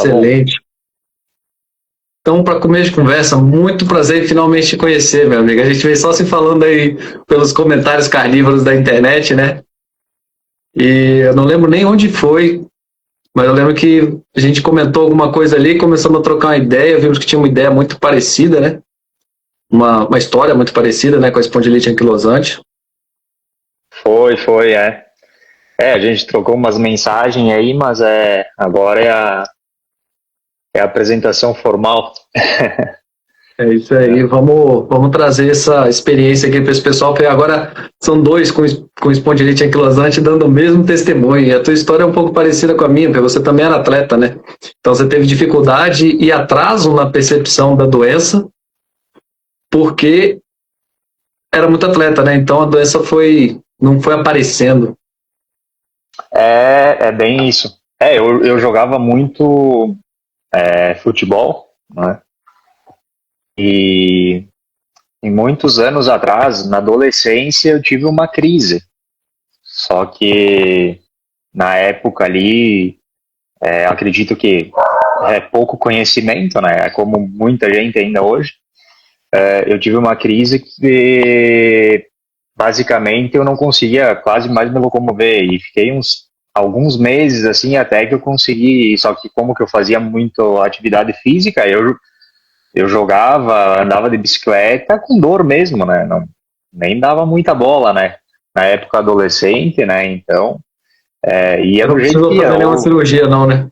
Tá bom. Excelente. Então, para começo de conversa, muito prazer em finalmente te conhecer, meu amigo. A gente vem só se falando aí pelos comentários carnívoros da internet, né? E eu não lembro nem onde foi, mas eu lembro que a gente comentou alguma coisa ali, começamos a trocar uma ideia, vimos que tinha uma ideia muito parecida, né? Uma história muito parecida, né, com a espondilite anquilosante. Foi, é. A gente trocou umas mensagens aí, mas agora é a apresentação formal. É isso aí, vamos trazer essa experiência aqui para esse pessoal, porque agora são dois com espondilite anquilosante dando o mesmo testemunho, e a tua história é um pouco parecida com a minha, porque você também era atleta, né? Então você teve dificuldade e atraso na percepção da doença, porque era muito atleta, né? Então a doença não foi aparecendo. É bem isso. Eu jogava muito futebol, né? E muitos anos atrás, na adolescência, eu tive uma crise. Só que na época ali, acredito que é pouco conhecimento, né? É como muita gente ainda hoje. Eu tive uma crise que basicamente eu não conseguia quase mais me locomover e fiquei alguns meses assim até que eu consegui. Só que como que eu fazia muito atividade física, eu jogava, andava de bicicleta com dor mesmo, né? Não, nem dava muita bola, né? Na época adolescente, né? Então, ia Não do jeito precisou que ia. fazer nenhuma cirurgia, não, né?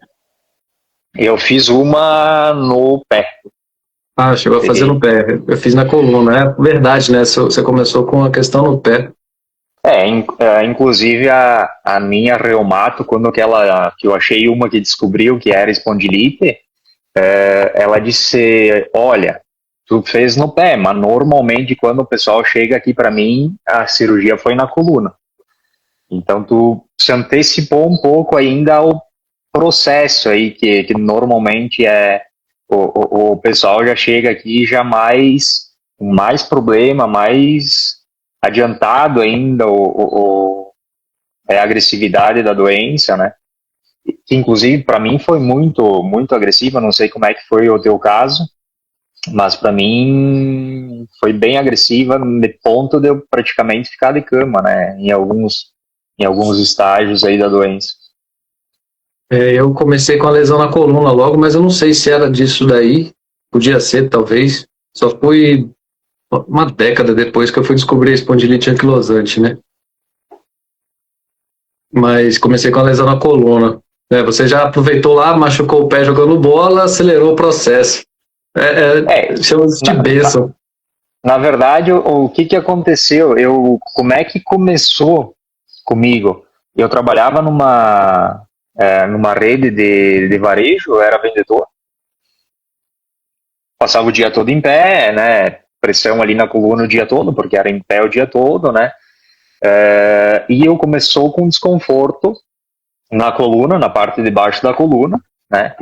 Eu fiz uma no pé. Ah, chegou a fazer no pé. Eu fiz na coluna. É verdade, né? Você começou com a questão no pé. Inclusive a minha reumato, quando que eu achei uma que descobriu que era espondilite, ela disse, olha, tu fez no pé, mas normalmente quando o pessoal chega aqui para mim, a cirurgia foi na coluna. Então tu se antecipou um pouco ainda ao processo aí, que normalmente o pessoal já chega aqui já mais problema, mais adiantado ainda a agressividade da doença, né? Que inclusive para mim foi muito muito agressiva, não sei como é que foi o teu caso, mas para mim foi bem agressiva, de ponto de eu praticamente ficar de cama, né? Em alguns estágios aí da doença. Eu comecei com a lesão na coluna logo, mas eu não sei se era disso daí. Podia ser, talvez. Só fui uma década depois que eu fui descobrir a espondilite anquilosante, né? Mas comecei com a lesão na coluna. Você já aproveitou lá, machucou o pé jogando bola, acelerou o processo. Chama-se de bênção. Na verdade, o que aconteceu? Como é que começou comigo? Eu trabalhava numa rede de varejo, eu era vendedor, passava o dia todo em pé, né? Pressão ali na coluna o dia todo, porque era em pé o dia todo, né? E eu começou com desconforto na coluna, na parte de baixo da coluna, né?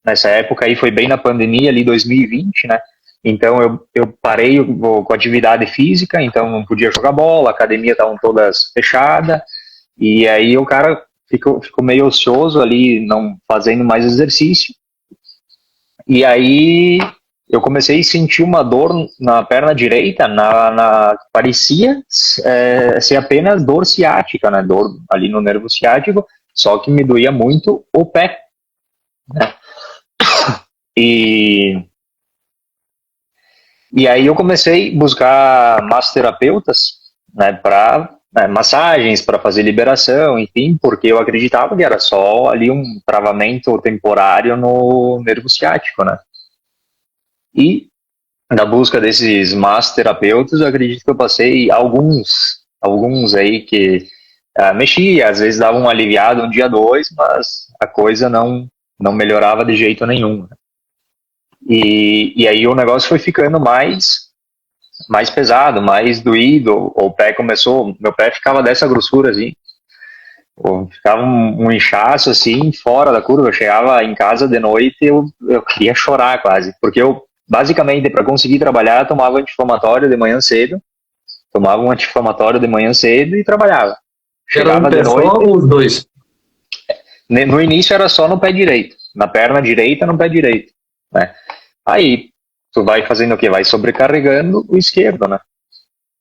Nessa época aí foi bem na pandemia, ali 2020, né? Então eu parei com atividade física, então não podia jogar bola, a academia estavam todas fechadas, e aí o cara ficou meio ocioso ali, não fazendo mais exercício. E aí eu comecei a sentir uma dor na perna direita, parecia ser apenas dor ciática, né? Dor ali no nervo ciático, só que me doía muito o pé, né? E aí eu comecei a buscar massoterapeutas, né, para massagens, para fazer liberação, enfim, porque eu acreditava que era só ali um travamento temporário no nervo ciático, né? E na busca desses massoterapeutas, eu acredito que eu passei alguns aí que mexia, às vezes dava um aliviado um dia, dois, mas a coisa não melhorava de jeito nenhum. E aí o negócio foi ficando mais pesado, mais doído. Meu pé ficava dessa grossura assim, ficava um inchaço assim, fora da curva. Eu chegava em casa de noite, eu queria chorar quase, porque eu basicamente para conseguir trabalhar tomava anti-inflamatório de manhã cedo, e trabalhava. Era um Chegava de pé só noite. ou os dois? No início era só no pé direito. na perna direita, no pé direito, né? Aí tu vai fazendo o quê? Vai sobrecarregando o esquerdo, né?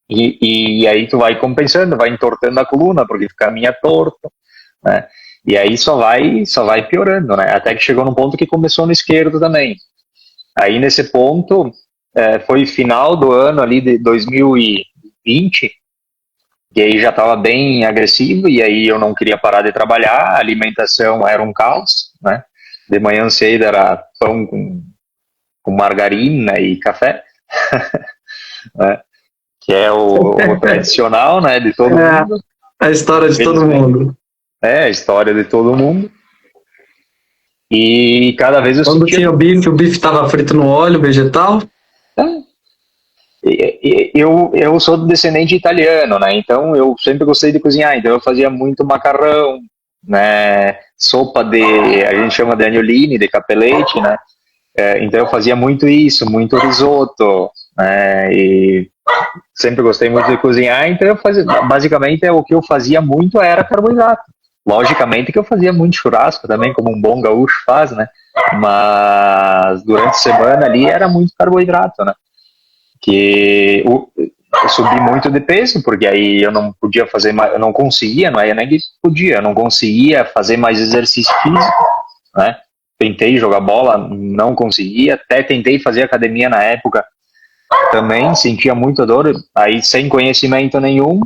E aí tu vai compensando, vai entortando a coluna, porque tu caminha torto, né? E aí só vai piorando, né? Até que chegou num ponto que começou no esquerdo também. Aí nesse ponto, foi final do ano ali de 2020, e aí já estava bem agressivo, e aí eu não queria parar de trabalhar, a alimentação era um caos, né? De manhã cedo era pão com margarina e café, né? Que é o tradicional, né, de todo mundo. A história de todo mundo. É, a história de todo mundo. E cada vez eu Quando sentia... tinha o bife estava frito no óleo vegetal? Eu sou descendente italiano, né? Então eu sempre gostei de cozinhar. Então eu fazia muito macarrão, né? Sopa a gente chama de agnolini, de capelete, né? Então eu fazia muito isso, muito risoto, né? E sempre gostei muito de cozinhar. Então eu fazia, basicamente o que eu fazia muito era carboidrato. Logicamente que eu fazia muito churrasco também, como um bom gaúcho faz, né? Mas durante a semana ali era muito carboidrato, né? Que eu subi muito de peso, porque aí eu não podia fazer mais, eu não conseguia, não é nem que podia, eu não conseguia fazer mais exercício físico, né? Tentei jogar bola, não conseguia, até tentei fazer academia na época, também sentia muita dor, aí sem conhecimento nenhum,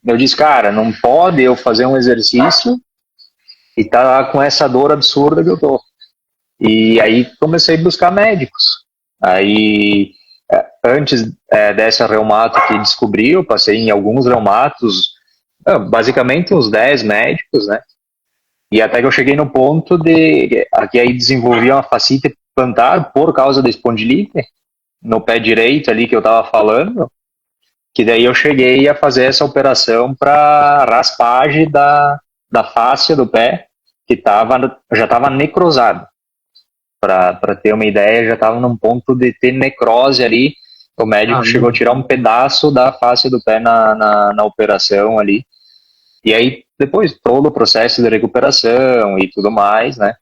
eu disse, cara, não pode eu fazer um exercício e tá com essa dor absurda que eu tô. E aí comecei a buscar médicos. Aí antes dessa reumato que descobri, eu passei em alguns reumatos, basicamente uns 10 médicos, né? E até que eu cheguei no ponto de que aí desenvolvi uma fascite plantar por causa da espondilite no pé direito ali que eu tava falando, que daí eu cheguei a fazer essa operação para raspagem da fáscia do pé, que já estava necrosado. Para ter uma ideia, já estava num ponto de ter necrose ali. O médico chegou a tirar um pedaço da face do pé na operação ali. E aí, depois, todo o processo de recuperação e tudo mais, né?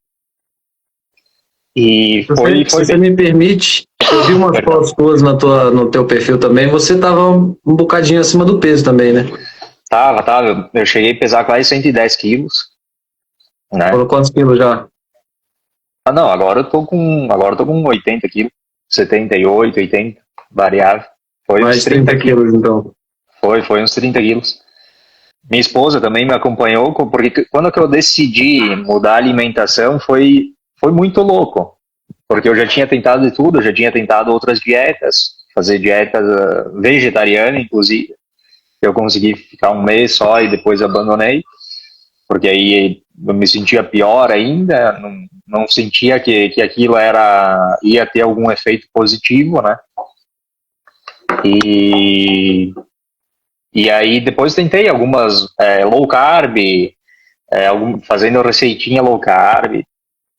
E se você me permite, eu vi umas fotos tuas no teu perfil também, você tava um bocadinho acima do peso também, né? Tava. Eu cheguei a pesar quase 110 quilos. Né? Por quantos quilos já? Não, agora eu tô com 80 quilos, 78, 80, variável. Foi mais uns 30 quilos, então. Foi uns 30 quilos. Minha esposa também me acompanhou, porque quando que eu decidi mudar a alimentação foi muito louco. Porque eu já tinha tentado de tudo, eu já tinha tentado outras dietas, fazer dieta vegetariana, inclusive. Eu consegui ficar um mês só e depois abandonei, porque aí eu me sentia pior ainda, não sentia que aquilo ia ter algum efeito positivo, né? E aí depois tentei algumas low carb, fazendo receitinha low carb,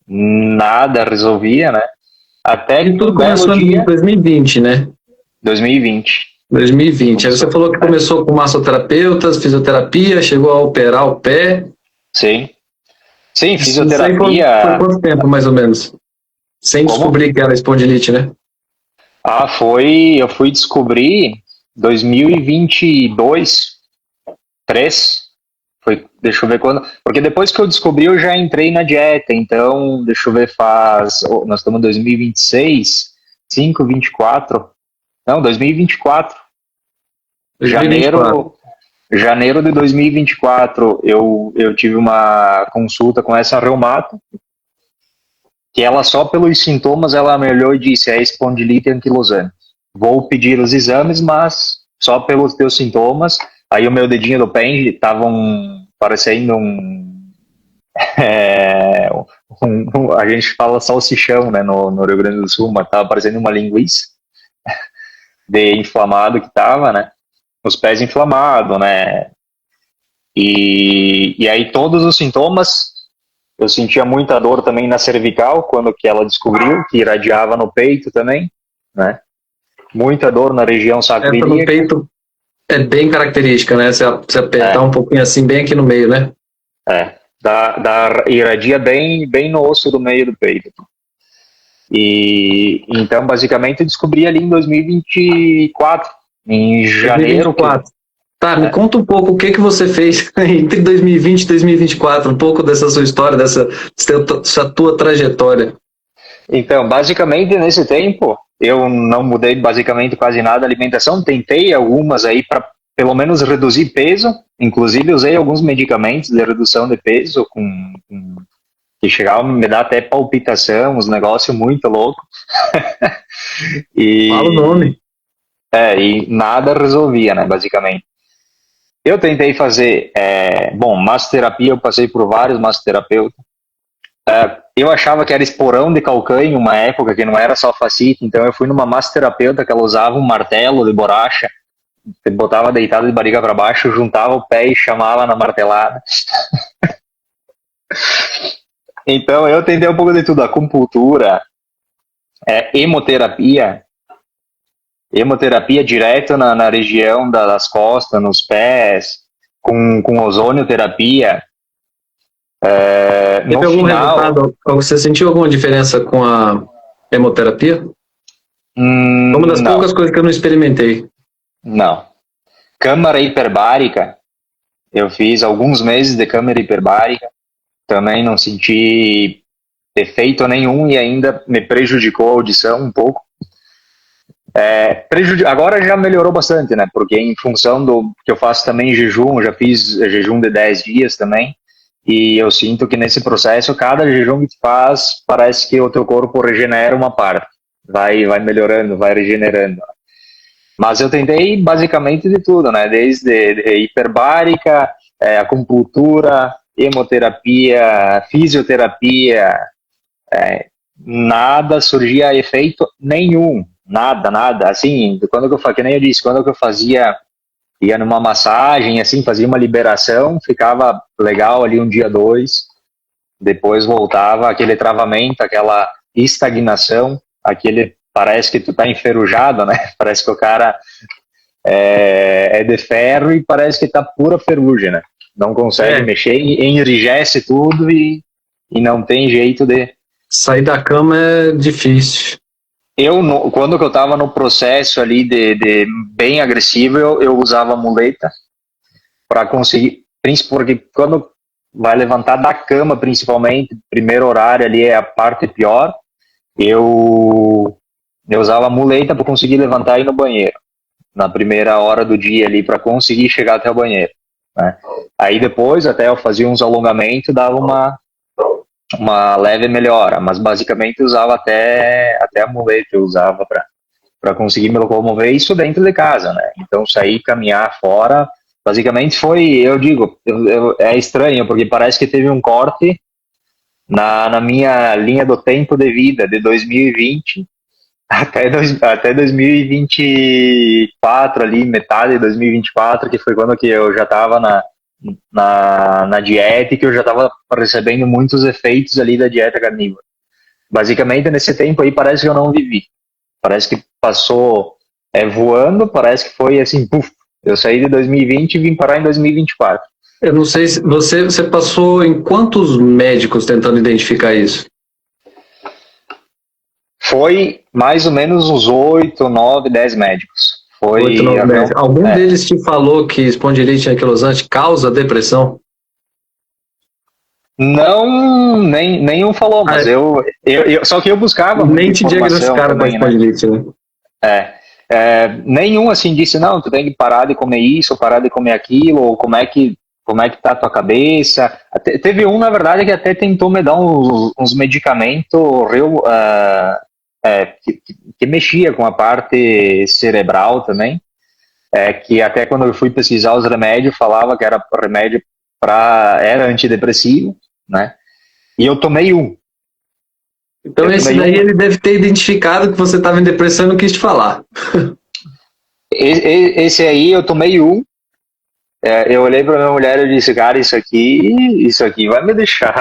nada resolvia, né? Até que tudo começou em 2020, né? 2020. 2020. Aí você falou que começou com massoterapeutas, fisioterapia, chegou a operar o pé. Sim, fisioterapia. Foi quanto tempo, mais ou menos? Sem descobrir que era espondilite, né? Eu fui descobrir 2022, 3, deixa eu ver quando, porque depois que eu descobri eu já entrei na dieta, então, deixa eu ver, nós estamos em 2026, 5, 24, não, 2024, 2024. Janeiro de 2024, eu tive uma consulta com essa reumato, que ela só pelos sintomas, ela me olhou e disse, é espondilite anquilosante. Vou pedir os exames, mas só pelos teus sintomas. Aí o meu dedinho do pé estava parecendo a gente fala salsichão, né, no Rio Grande do Sul, mas estava parecendo uma linguiça de inflamado que estava, né, os pés inflamados, né, e aí todos os sintomas. Eu sentia muita dor também na cervical, quando que ela descobriu, que irradiava no peito também, né? Muita dor na região sacroiliaca. No peito é bem característica, né? Se apertar um pouquinho assim, bem aqui no meio, né? irradia bem no osso do meio do peito. E então, basicamente, eu descobri ali em 2024, em janeiro. 2024. Tá, me conta um pouco o que você fez entre 2020 e 2024, um pouco dessa sua história, dessa tua trajetória. Então, basicamente, nesse tempo, eu não mudei basicamente quase nada a alimentação, tentei algumas aí para pelo menos reduzir peso, inclusive usei alguns medicamentos de redução de peso que chegavam a me dar até palpitação, uns negócios muito loucos. Fala o nome. E nada resolvia, né, basicamente. Eu tentei fazer, massoterapia, eu passei por vários massoterapeutas. Eu achava que era esporão de calcânio, uma época que não era só fascite, então eu fui numa massoterapeuta que ela usava um martelo de borracha, botava deitado de barriga para baixo, juntava o pé e chamava na martelada. Então eu tentei um pouco de tudo, acupuntura, hemoterapia direto na região das costas, nos pés, com ozonioterapia. Teve algum resultado? Você sentiu alguma diferença com a hemoterapia? Uma das poucas coisas que eu não experimentei. Não. Câmara hiperbárica, eu fiz alguns meses de câmara hiperbárica, também não senti efeito nenhum e ainda me prejudicou a audição um pouco. Agora já melhorou bastante, né? Porque em função do que eu faço também jejum, já fiz jejum de 10 dias também, e eu sinto que nesse processo, cada jejum que tu faz, parece que o teu corpo regenera uma parte, vai melhorando, vai regenerando. Mas eu tentei basicamente de tudo, né? Desde hiperbárica, acupuntura, hemoterapia, fisioterapia, nada surgia efeito nenhum, nada. Assim, que nem eu disse, quando eu fazia, ia numa massagem, assim, fazia uma liberação, ficava legal ali um dia, 2, depois voltava aquele travamento, aquela estagnação, parece que tu tá enferrujado, né? Parece que o cara é de ferro e parece que tá pura ferrugem, né? Não consegue mexer, enrijece tudo e não tem jeito de... Sair da cama é difícil. Quando eu tava no processo ali de bem agressivo, eu usava muleta para conseguir, porque quando vai levantar da cama, principalmente, primeiro horário ali é a parte pior, eu usava muleta para conseguir levantar e ir no banheiro, na primeira hora do dia ali, para conseguir chegar até o banheiro, né? Aí depois, até eu fazia uns alongamentos, dava uma leve melhora, mas basicamente eu usava até a muleta, eu usava para conseguir me locomover, isso dentro de casa, né? Então sair, caminhar fora, basicamente é estranho, porque parece que teve um corte na minha linha do tempo de vida, de 2020 até 2024, ali, metade de 2024, que foi quando que eu já estava na dieta e que eu já estava recebendo muitos efeitos ali da dieta carnívora. Basicamente, nesse tempo aí, parece que eu não vivi. Parece que passou voando, parece que foi assim, puf, eu saí de 2020 e vim parar em 2024. Eu não sei se você passou em quantos médicos tentando identificar isso? Foi mais ou menos uns 8, 9, 10 médicos. Foi 8, 9 médicos. Algum deles te falou que espondilite anquilosante causa depressão? Não, nenhum falou, mas só que eu buscava nem te diagnosticaram com espondilite, né? Nenhum assim disse, não, tu tem que parar de comer isso, parar de comer aquilo, ou como é que tá a tua cabeça. Teve um, na verdade, que até tentou me dar uns medicamentos que mexia com a parte cerebral também, que até quando eu fui pesquisar os remédios, falava que era remédio era antidepressivo, né? E eu tomei um. Então esse daí ele deve ter identificado que você estava em depressão e não quis te falar. Esse aí eu tomei um. Eu olhei para minha mulher e disse, cara, isso aqui vai me deixar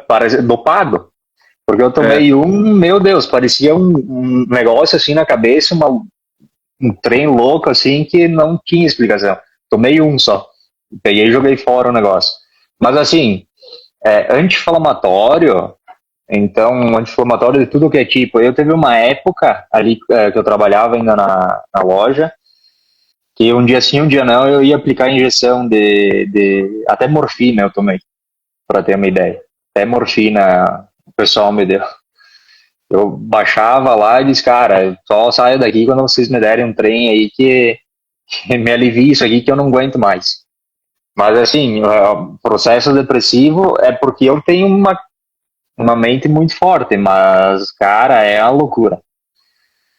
parece dopado. Porque eu tomei meu Deus, parecia um negócio assim na cabeça, um trem louco assim que não tinha explicação. Tomei um só. Peguei e joguei fora o negócio. Mas assim, anti-inflamatório, então, anti-inflamatório de tudo que é tipo. Eu teve uma época ali que eu trabalhava ainda na loja, que um dia sim, um dia não, eu ia aplicar injeção até morfina eu tomei, para ter uma ideia. Até morfina o pessoal me deu. Eu baixava lá e disse, cara, só saio daqui quando vocês me derem um trem aí que me alivie isso aqui que eu não aguento mais. Mas assim, o processo depressivo é porque eu tenho uma mente muito forte, mas, cara, é uma loucura.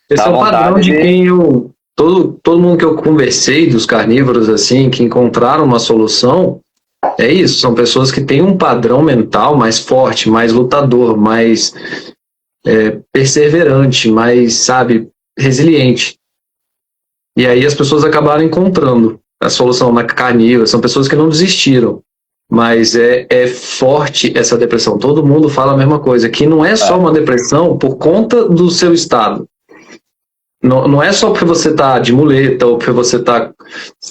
Esse Dá é um padrão vontade de de... quem eu. Todo mundo que eu conversei, dos carnívoros, assim, que encontraram uma solução, é isso. São pessoas que têm um padrão mental mais forte, mais lutador, mais perseverante, mais, sabe, resiliente. E aí as pessoas acabaram encontrando a solução na carnívora. São pessoas que não desistiram. Mas é forte essa depressão. Todo mundo fala a mesma coisa, que não é só uma depressão por conta do seu estado. Não é só porque você está de muleta ou porque você está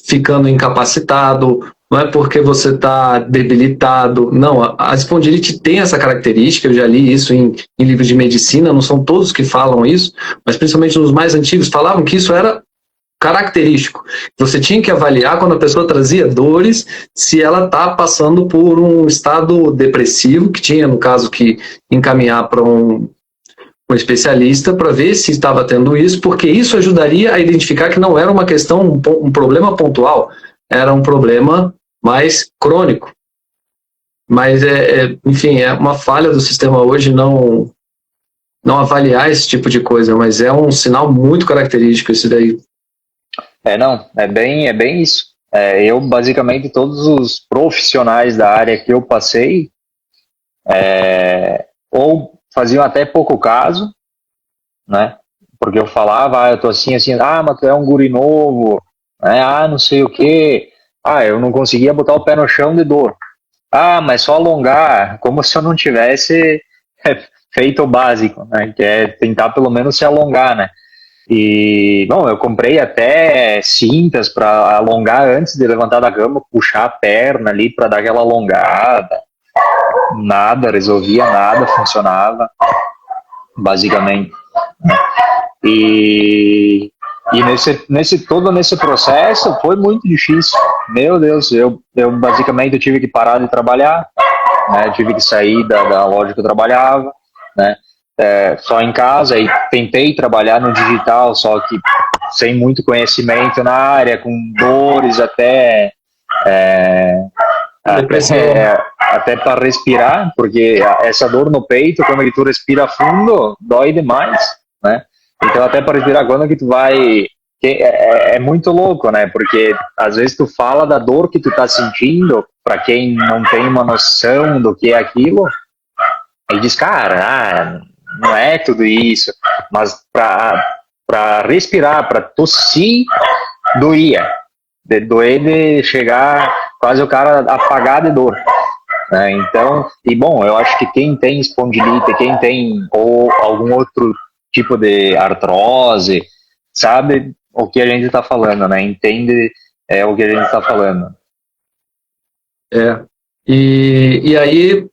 ficando incapacitado, não é porque você está debilitado. Não, a espondilite tem essa característica, eu já li isso em livros de medicina, não são todos que falam isso, mas principalmente nos mais antigos falavam que isso era característico. Você tinha que avaliar quando a pessoa trazia dores, se ela está passando por um estado depressivo, que tinha, no caso, que encaminhar para um especialista para ver se estava tendo isso, porque isso ajudaria a identificar que não era uma questão, um problema pontual, era um problema mais crônico. Mas, enfim, é uma falha do sistema hoje não avaliar esse tipo de coisa, mas é um sinal muito característico esse daí. Não, é bem isso. Eu, basicamente, todos os profissionais da área que eu passei, ou faziam até pouco caso, né? Porque eu falava, eu tô assim, mas tu é um guri novo, né? Não sei o quê. Eu não conseguia botar o pé no chão de dor. Mas só alongar, como se eu não tivesse feito o básico, né? Que é tentar pelo menos se alongar, né? E, bom, eu comprei até cintas para alongar antes de levantar da cama, puxar a perna ali para dar aquela alongada. Nada, resolvia nada, funcionava, basicamente. E todo nesse processo foi muito difícil. Meu Deus, eu basicamente tive que parar de trabalhar, né? Tive que sair da loja que eu trabalhava, né? Só em casa, e tentei trabalhar no digital, só que sem muito conhecimento na área, com dores até para respirar, porque essa dor no peito, quando tu respira fundo, dói demais, né? Então até para respirar, quando que tu vai... É muito louco, né? Porque às vezes tu fala da dor que tu tá sentindo, para quem não tem uma noção do que é aquilo, e diz, cara, não é tudo isso, mas para respirar, para tossir, doía. Doer de chegar quase o cara apagar de dor. Né? Então, e bom, eu acho que quem tem espondilite, quem tem ou algum outro tipo de artrose, sabe o que a gente está falando, né? Entende o que a gente está falando. E aí,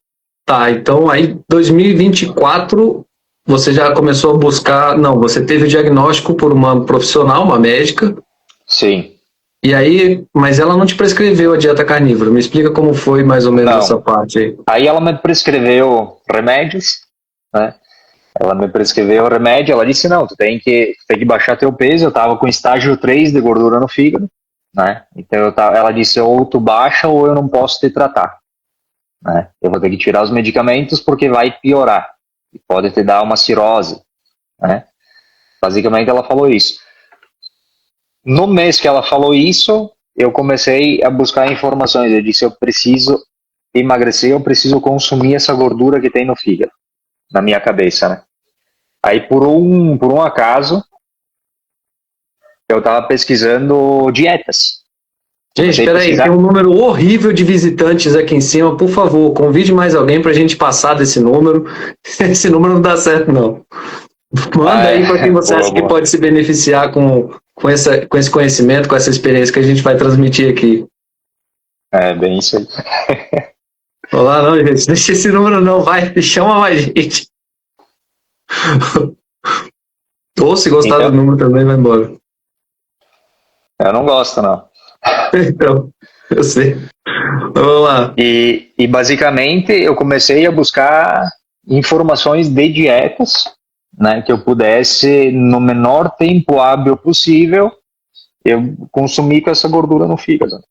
tá, então aí 2024 você já começou a buscar, não, você teve o diagnóstico por uma profissional, uma médica. Sim. E aí, mas ela não te prescreveu a dieta carnívora. Me explica como foi mais ou menos essa parte aí. Aí ela me prescreveu remédios, né? Ela me prescreveu remédio, ela disse, não, tu tem que baixar teu peso. Eu tava com estágio 3 de gordura no fígado, né? Então ela disse, ou tu baixa ou eu não posso te tratar, né? Eu vou ter que tirar os medicamentos porque vai piorar e pode te dar uma cirrose, né? Basicamente ela falou isso. No mês que ela falou isso, eu comecei a buscar informações. Eu disse, eu preciso emagrecer, eu preciso consumir essa gordura que tem no fígado, na minha cabeça, né? Aí, por um acaso, eu estava pesquisando dietas. Gente, espera aí, tem um número horrível de visitantes aqui em cima. Por favor, convide mais alguém para a gente passar desse número. Esse número não dá certo, não. Manda aí para quem você acha que pode se beneficiar com esse conhecimento, com essa experiência que a gente vai transmitir aqui. Bem isso aí. Olá, não, gente. Deixa esse número não, vai. Chama mais gente. Ou se gostar do Então, número também, vai embora. eu não gosto, não. Então, eu sei. Vamos lá. E basicamente eu comecei a buscar informações de dietas, né, que eu pudesse, no menor tempo hábil possível, eu consumir com essa gordura no fígado.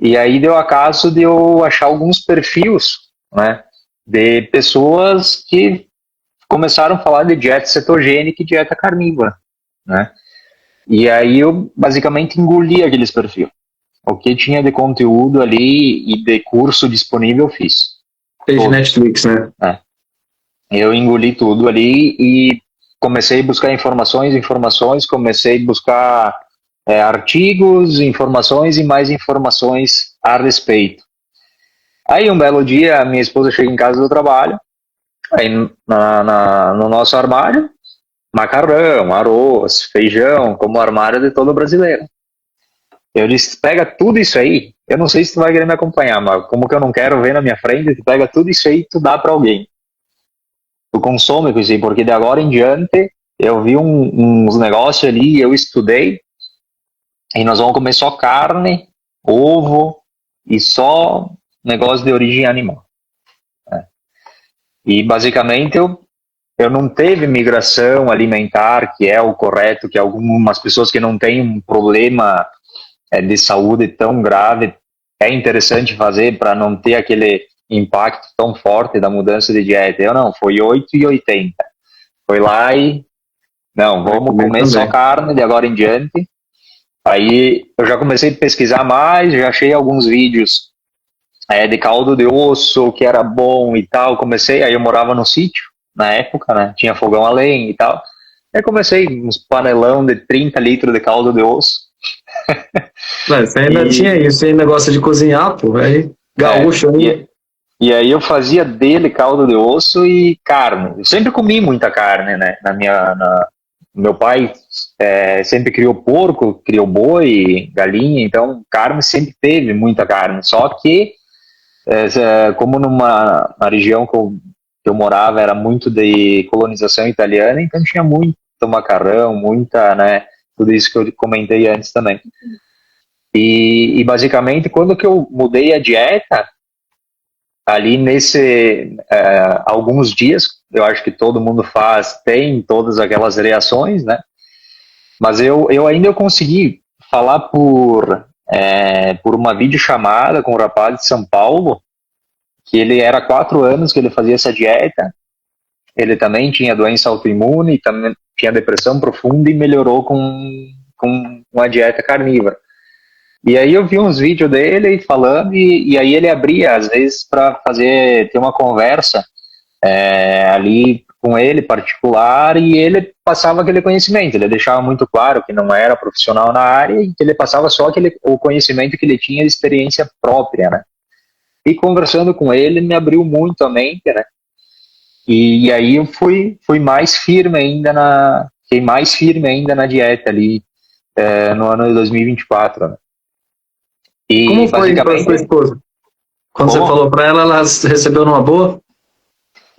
E aí deu a caso de eu achar alguns perfis, né, de pessoas que começaram a falar de dieta cetogênica e dieta carnívora, né? E aí eu basicamente engoli aqueles perfis. O que tinha de conteúdo ali e de curso disponível eu fiz. Fez Todos. Netflix, né? Né? Eu engoli tudo ali e comecei a buscar informações, comecei a buscar artigos, informações e mais informações a respeito. Aí um belo dia, a minha esposa chega em casa do trabalho, aí no nosso armário, macarrão, arroz, feijão, como o armário de todo brasileiro. Eu disse, pega tudo isso aí, eu não sei se tu vai querer me acompanhar, mas como que eu não quero ver na minha frente, tu pega tudo isso aí e tu dá para alguém. Tu consome com isso aí, porque de agora em diante eu vi uns negócios ali, eu estudei, e nós vamos comer só carne, ovo e só negócio de origem animal. Né? E basicamente eu não teve migração alimentar, que é o correto, que algumas pessoas que não têm um problema de saúde tão grave, é interessante fazer para não ter aquele impacto tão forte da mudança de dieta. Eu não, foi 8,80. Foi lá e, não, vamos comer só carne de agora em diante. Aí eu já comecei a pesquisar mais, já achei alguns vídeos de caldo de osso, que era bom e tal. Comecei, aí eu morava no sítio, na época, né? Tinha fogão a lenha e tal. Aí comecei uns panelão de 30 litros de caldo de osso. Você ainda tinha isso, você ainda gosta de cozinhar, pô, aí gaúcho aí. E aí eu fazia dele caldo de osso e carne. Eu sempre comi muita carne, né? Meu pai sempre criou porco, criou boi, galinha, então carne sempre teve muita carne. Só que, como numa região que eu morava era muito de colonização italiana, então tinha muito macarrão, muita, né? Tudo isso que eu comentei antes também. E basicamente, quando que eu mudei a dieta, ali alguns dias, eu acho que todo mundo tem todas aquelas reações, né? Mas eu ainda consegui falar por uma videochamada com um rapaz de São Paulo, que ele era 4 anos que ele fazia essa dieta, ele também tinha doença autoimune, também tinha depressão profunda e melhorou com uma dieta carnívora. E aí eu vi uns vídeos dele falando e aí ele abria às vezes para ter uma conversa ali com ele particular e ele passava aquele conhecimento, ele deixava muito claro que não era profissional na área e que ele passava só o conhecimento que ele tinha de experiência própria, né? E conversando com ele me abriu muito a mente, né? E aí eu fui mais firme ainda fiquei mais firme ainda na dieta ali no ano de 2024, né? E como foi para sua esposa? Quando você falou para ela, ela recebeu numa boa?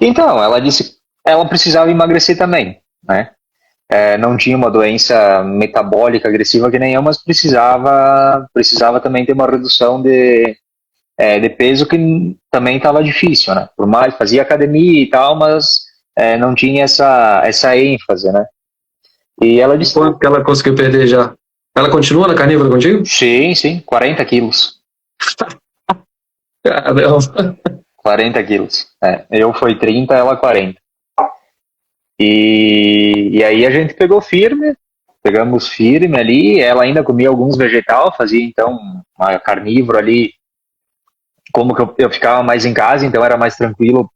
Então, ela disse que ela precisava emagrecer também, né? Não tinha uma doença metabólica agressiva que nem eu, mas precisava também ter uma redução de peso que também estava difícil, né? Por mais fazia academia e tal, mas não tinha essa ênfase, né? E ela disse... Quanto que ela conseguiu perder já? Ela continua na carnívora contigo? Sim, 40 quilos. Caramba. 40 quilos. Eu fui 30, ela 40. E aí a gente pegamos firme ali, ela ainda comia alguns vegetais, fazia então uma carnívora ali, como que eu ficava mais em casa, então era mais tranquilo,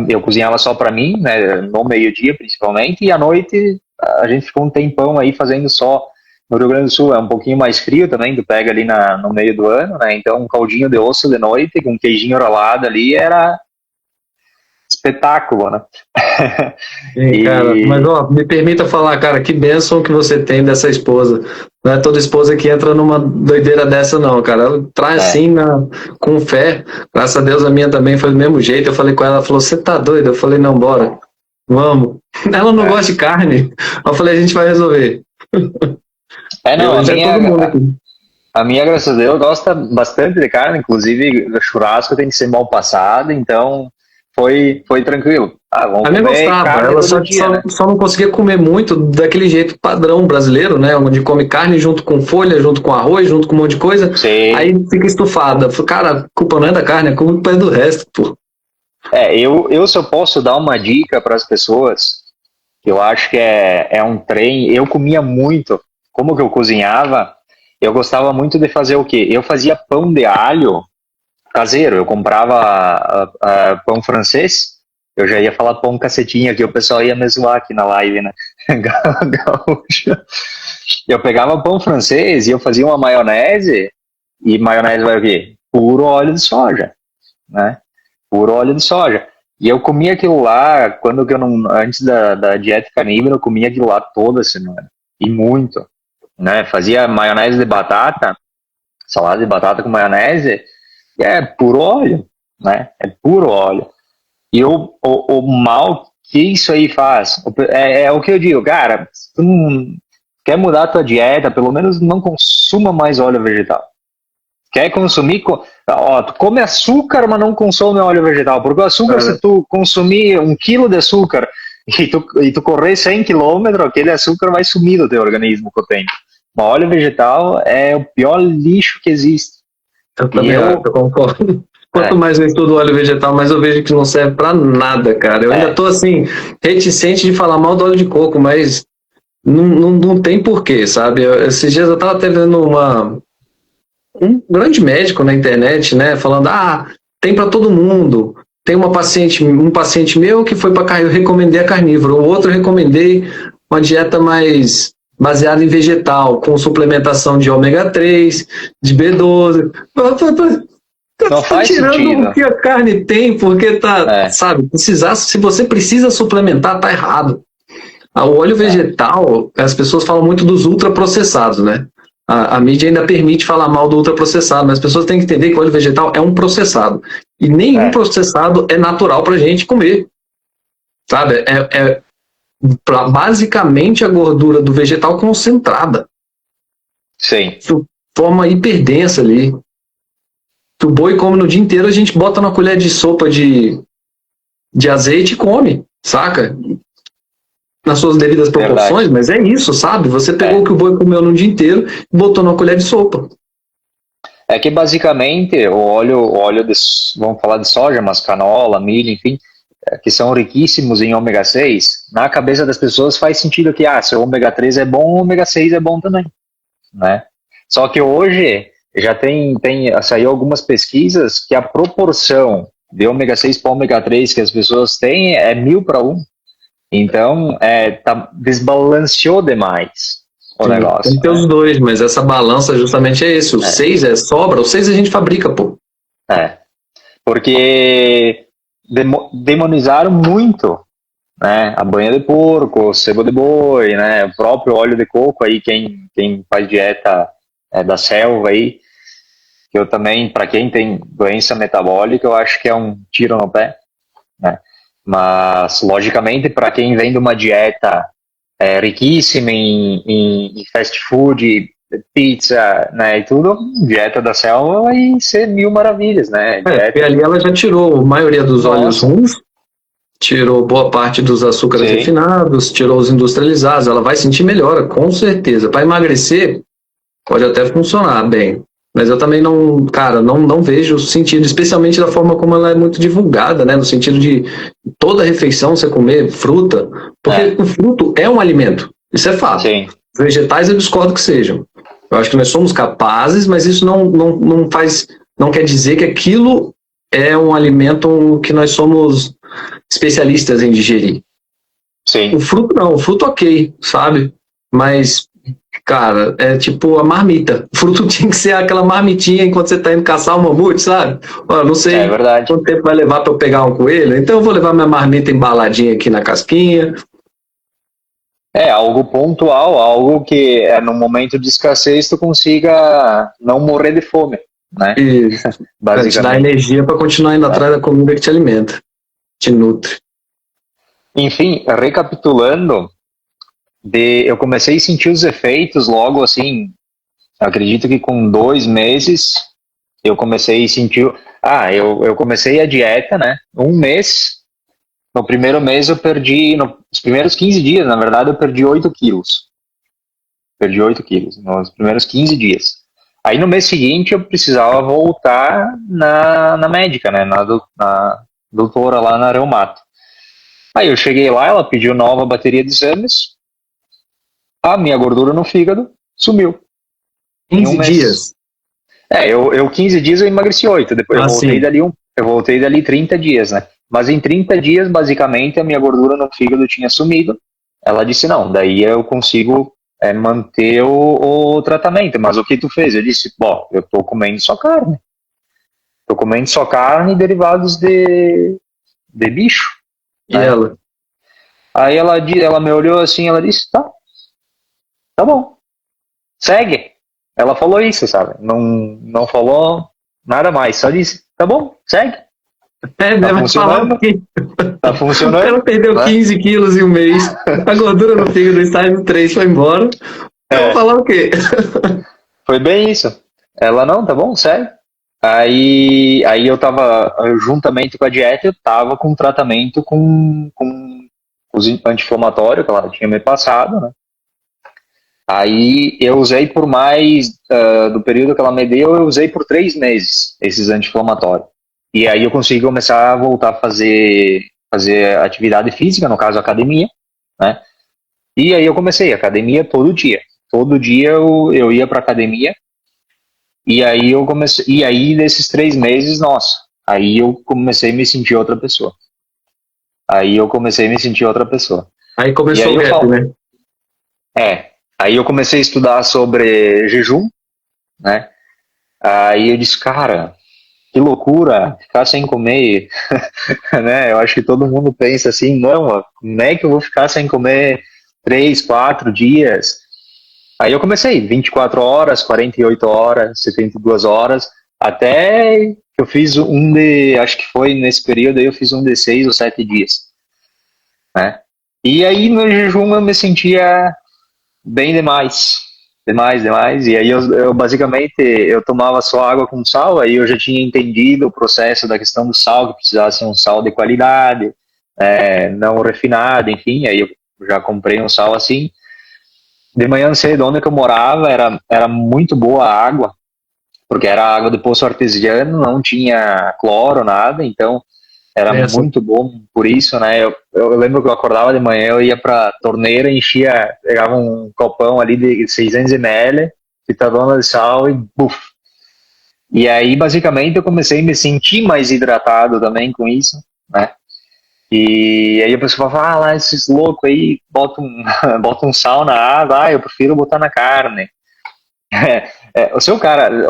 eu cozinhava só para mim, né, no meio-dia principalmente, e à noite a gente ficou um tempão aí fazendo só. No Rio Grande do Sul é um pouquinho mais frio também, tu pega ali no meio do ano, né, então um caldinho de osso de noite com um queijinho ralado ali era espetáculo, né? Cara, mas ó, me permita falar, cara, que bênção que você tem dessa esposa. Não é toda esposa que entra numa doideira dessa, não, cara. Ela traz assim, com fé. Graças a Deus a minha também foi do mesmo jeito. Eu falei com ela, ela falou, você tá doido? Eu falei, não, bora, vamos. Ela não gosta de carne. Eu falei, a gente vai resolver. Não, a minha, graças a Deus, gosta bastante de carne, inclusive o churrasco tem que ser mal passado, então foi tranquilo. Vamos a minha gostava, ela só não conseguia comer muito daquele jeito padrão brasileiro, né? Onde come carne junto com folha, junto com arroz, junto com um monte de coisa. Sim. Aí fica estufada. Cara, a culpa não é da carne, a culpa é do resto, pô. Eu só posso dar uma dica para as pessoas, que eu acho que é um trem. Eu comia muito, como que eu cozinhava, eu gostava muito de fazer o quê? Eu fazia pão de alho caseiro, eu comprava pão francês, eu já ia falar pão cacetinha, que o pessoal ia me zoar aqui na live, né? Gaúcho. Eu pegava pão francês e eu fazia uma maionese, e maionese vai o quê? Puro óleo de soja, né? Puro óleo de soja. E eu comia aquilo lá, antes da dieta carnívora, eu comia aquilo lá toda semana, e muito, né? Fazia maionese de batata, salada de batata com maionese, e é puro óleo, né? É puro óleo. E o mal que isso aí faz, é o que eu digo, cara, se tu não quer mudar a tua dieta, pelo menos não consuma mais óleo vegetal. Quer consumir, tu come açúcar, mas não consome óleo vegetal, porque o açúcar, se tu consumir 1 quilo de açúcar e tu correr 100 quilômetros, aquele açúcar vai sumir do teu organismo com o tempo. O óleo vegetal é o pior lixo que existe. Eu também eu concordo. Quanto mais eu estudo óleo vegetal, mais eu vejo que não serve pra nada, cara. Eu ainda tô assim, reticente de falar mal do óleo de coco, mas não tem porquê, sabe? Esses dias eu tava até vendo um grande médico na internet, né, falando, tem pra todo mundo. Tem um paciente meu que foi pra eu recomendei a carnívoro, o outro eu recomendei uma dieta mais baseada em vegetal, com suplementação de ômega 3, de B12. Não faz tirando sentido. O que a carne tem, porque sabe, se você precisa suplementar, tá errado. O óleo vegetal, as pessoas falam muito dos ultraprocessados, né? A mídia ainda permite falar mal do ultraprocessado, mas as pessoas têm que entender que o óleo vegetal é um processado. E nenhum processado é natural pra gente comer. Sabe? Basicamente a gordura do vegetal concentrada. Sim. Tu forma hiperdensa ali. O boi come no dia inteiro, a gente bota uma colher de sopa de azeite e come, saca? Nas suas devidas proporções, mas é isso, sabe? Você pegou o que o boi comeu no dia inteiro e botou numa colher de sopa. É que basicamente o óleo vamos falar de soja, mas canola, milho, enfim, que são riquíssimos em ômega 6, na cabeça das pessoas faz sentido que, se o ômega 3 é bom, o ômega 6 é bom também, né? Só que hoje já saiu algumas pesquisas que a proporção de ômega 6 para ômega 3 que as pessoas têm é 1000 para 1. Então, desbalanceou demais o negócio. Tem que ter os dois, mas essa balança justamente é esse. O 6 sobra, o 6 a gente fabrica, pô. Porque demonizaram muito, né? A banha de porco, o sebo de boi, né? O próprio óleo de coco aí, quem faz dieta da selva aí, que eu também, para quem tem doença metabólica, eu acho que é um tiro no pé, né? Mas, logicamente, para quem vem de uma dieta riquíssima em fast food, pizza, né, e tudo, dieta da selva vai ser 1000 maravilhas, né? E ali ela já tirou a maioria dos óleos ruins, tirou boa parte dos açúcares refinados, tirou os industrializados, ela vai sentir melhora, com certeza. Para emagrecer, pode até funcionar bem. Mas eu também não vejo sentido, especialmente da forma como ela é muito divulgada, né? No sentido de toda refeição você comer fruta, porque o fruto é um alimento, isso é fato. Sim. Vegetais eu discordo que sejam. Eu acho que nós somos capazes, mas isso não quer dizer que aquilo é um alimento que nós somos especialistas em digerir. Sim. O fruto não, o fruto ok, sabe? Mas Cara, é tipo a marmita. O fruto tinha que ser aquela marmitinha enquanto você tá indo caçar um mamute, sabe? Ó, não sei É verdade. quanto tempo vai levar para eu pegar um coelho, então eu vou levar minha marmita embaladinha aqui na casquinha. É algo pontual, algo que no momento de escassez tu consiga não morrer de fome, né? E pra te dar Basicamente. energia para continuar indo atrás da comida que te alimenta, te nutre. Enfim, recapitulando, eu comecei a sentir os efeitos logo assim, acredito que com 2 meses eu comecei a sentir. Eu comecei a dieta, né? Um mês. No primeiro mês eu perdi, nos primeiros 15 dias, na verdade, eu perdi 8 quilos. Perdi 8 quilos nos primeiros 15 dias. Aí no mês seguinte eu precisava voltar na médica, né? Na doutora lá na Reumato. Aí eu cheguei lá, ela pediu nova bateria de exames, a minha gordura no fígado sumiu em um 15 mês. dias? Eu 15 dias eu emagreci 8, depois Sim. eu voltei dali 30 dias, né? Mas em 30 dias, basicamente, a minha gordura no fígado tinha sumido. Ela disse, não, daí eu consigo manter o tratamento. Mas o que tu fez? Eu disse, bom, eu tô comendo só carne. Tô comendo só carne e derivados de bicho. E Né? ela? Aí ela me olhou assim, ela disse, tá bom, segue. Ela falou isso, sabe? Não falou nada mais, só disse, tá bom, segue. Tá Vai falar o funcionando, quê? tá funcionando. Ela perdeu Né? 15 quilos em um mês, a gordura no fígado está indo 3, foi embora. Eu vou falar o quê? Foi bem isso. Ela, não, tá bom, segue. Aí eu tava, juntamente com a dieta, eu tava com tratamento com os anti-inflamatórios que ela tinha me passado, né? Aí eu usei por mais, do período que ela me deu, eu usei por 3 meses esses anti-inflamatórios. E aí eu consegui começar a voltar a fazer atividade física, no caso academia, né? E aí eu comecei academia todo dia. Todo dia eu ia para academia. E aí eu comecei, e aí nesses 3 meses, nossa, aí eu comecei a me sentir outra pessoa. Aí eu comecei a me sentir outra pessoa. Aí E começou aí o gap, né? aí eu comecei a estudar sobre jejum, né? Aí eu disse, cara, que loucura, ficar sem comer, né? Eu acho que todo mundo pensa assim, não, como é que eu vou ficar sem comer 3, 4 dias? Aí eu comecei, 24 horas, 48 horas, 72 horas, até que eu fiz acho que foi nesse período aí eu fiz um de 6 ou 7 dias, né? E aí no jejum eu me sentia bem demais, demais, e aí eu basicamente, eu tomava só água com sal, aí eu já tinha entendido o processo da questão do sal, que precisava ser um sal de qualidade, não refinado, enfim, aí eu já comprei um sal assim. De manhã cedo, onde que eu morava, era muito boa a água, porque era água de poço artesiano, não tinha cloro, nada, então era Essa. muito bom por isso, né? Eu lembro que eu acordava de manhã, eu ia pra torneira, enchia, pegava um copão ali de 600 ml, pitadona de sal e buf. E aí, basicamente, eu comecei a me sentir mais hidratado também com isso, né? E aí a pessoa fala, lá, esses loucos aí bota um sal na água, eu prefiro botar na carne.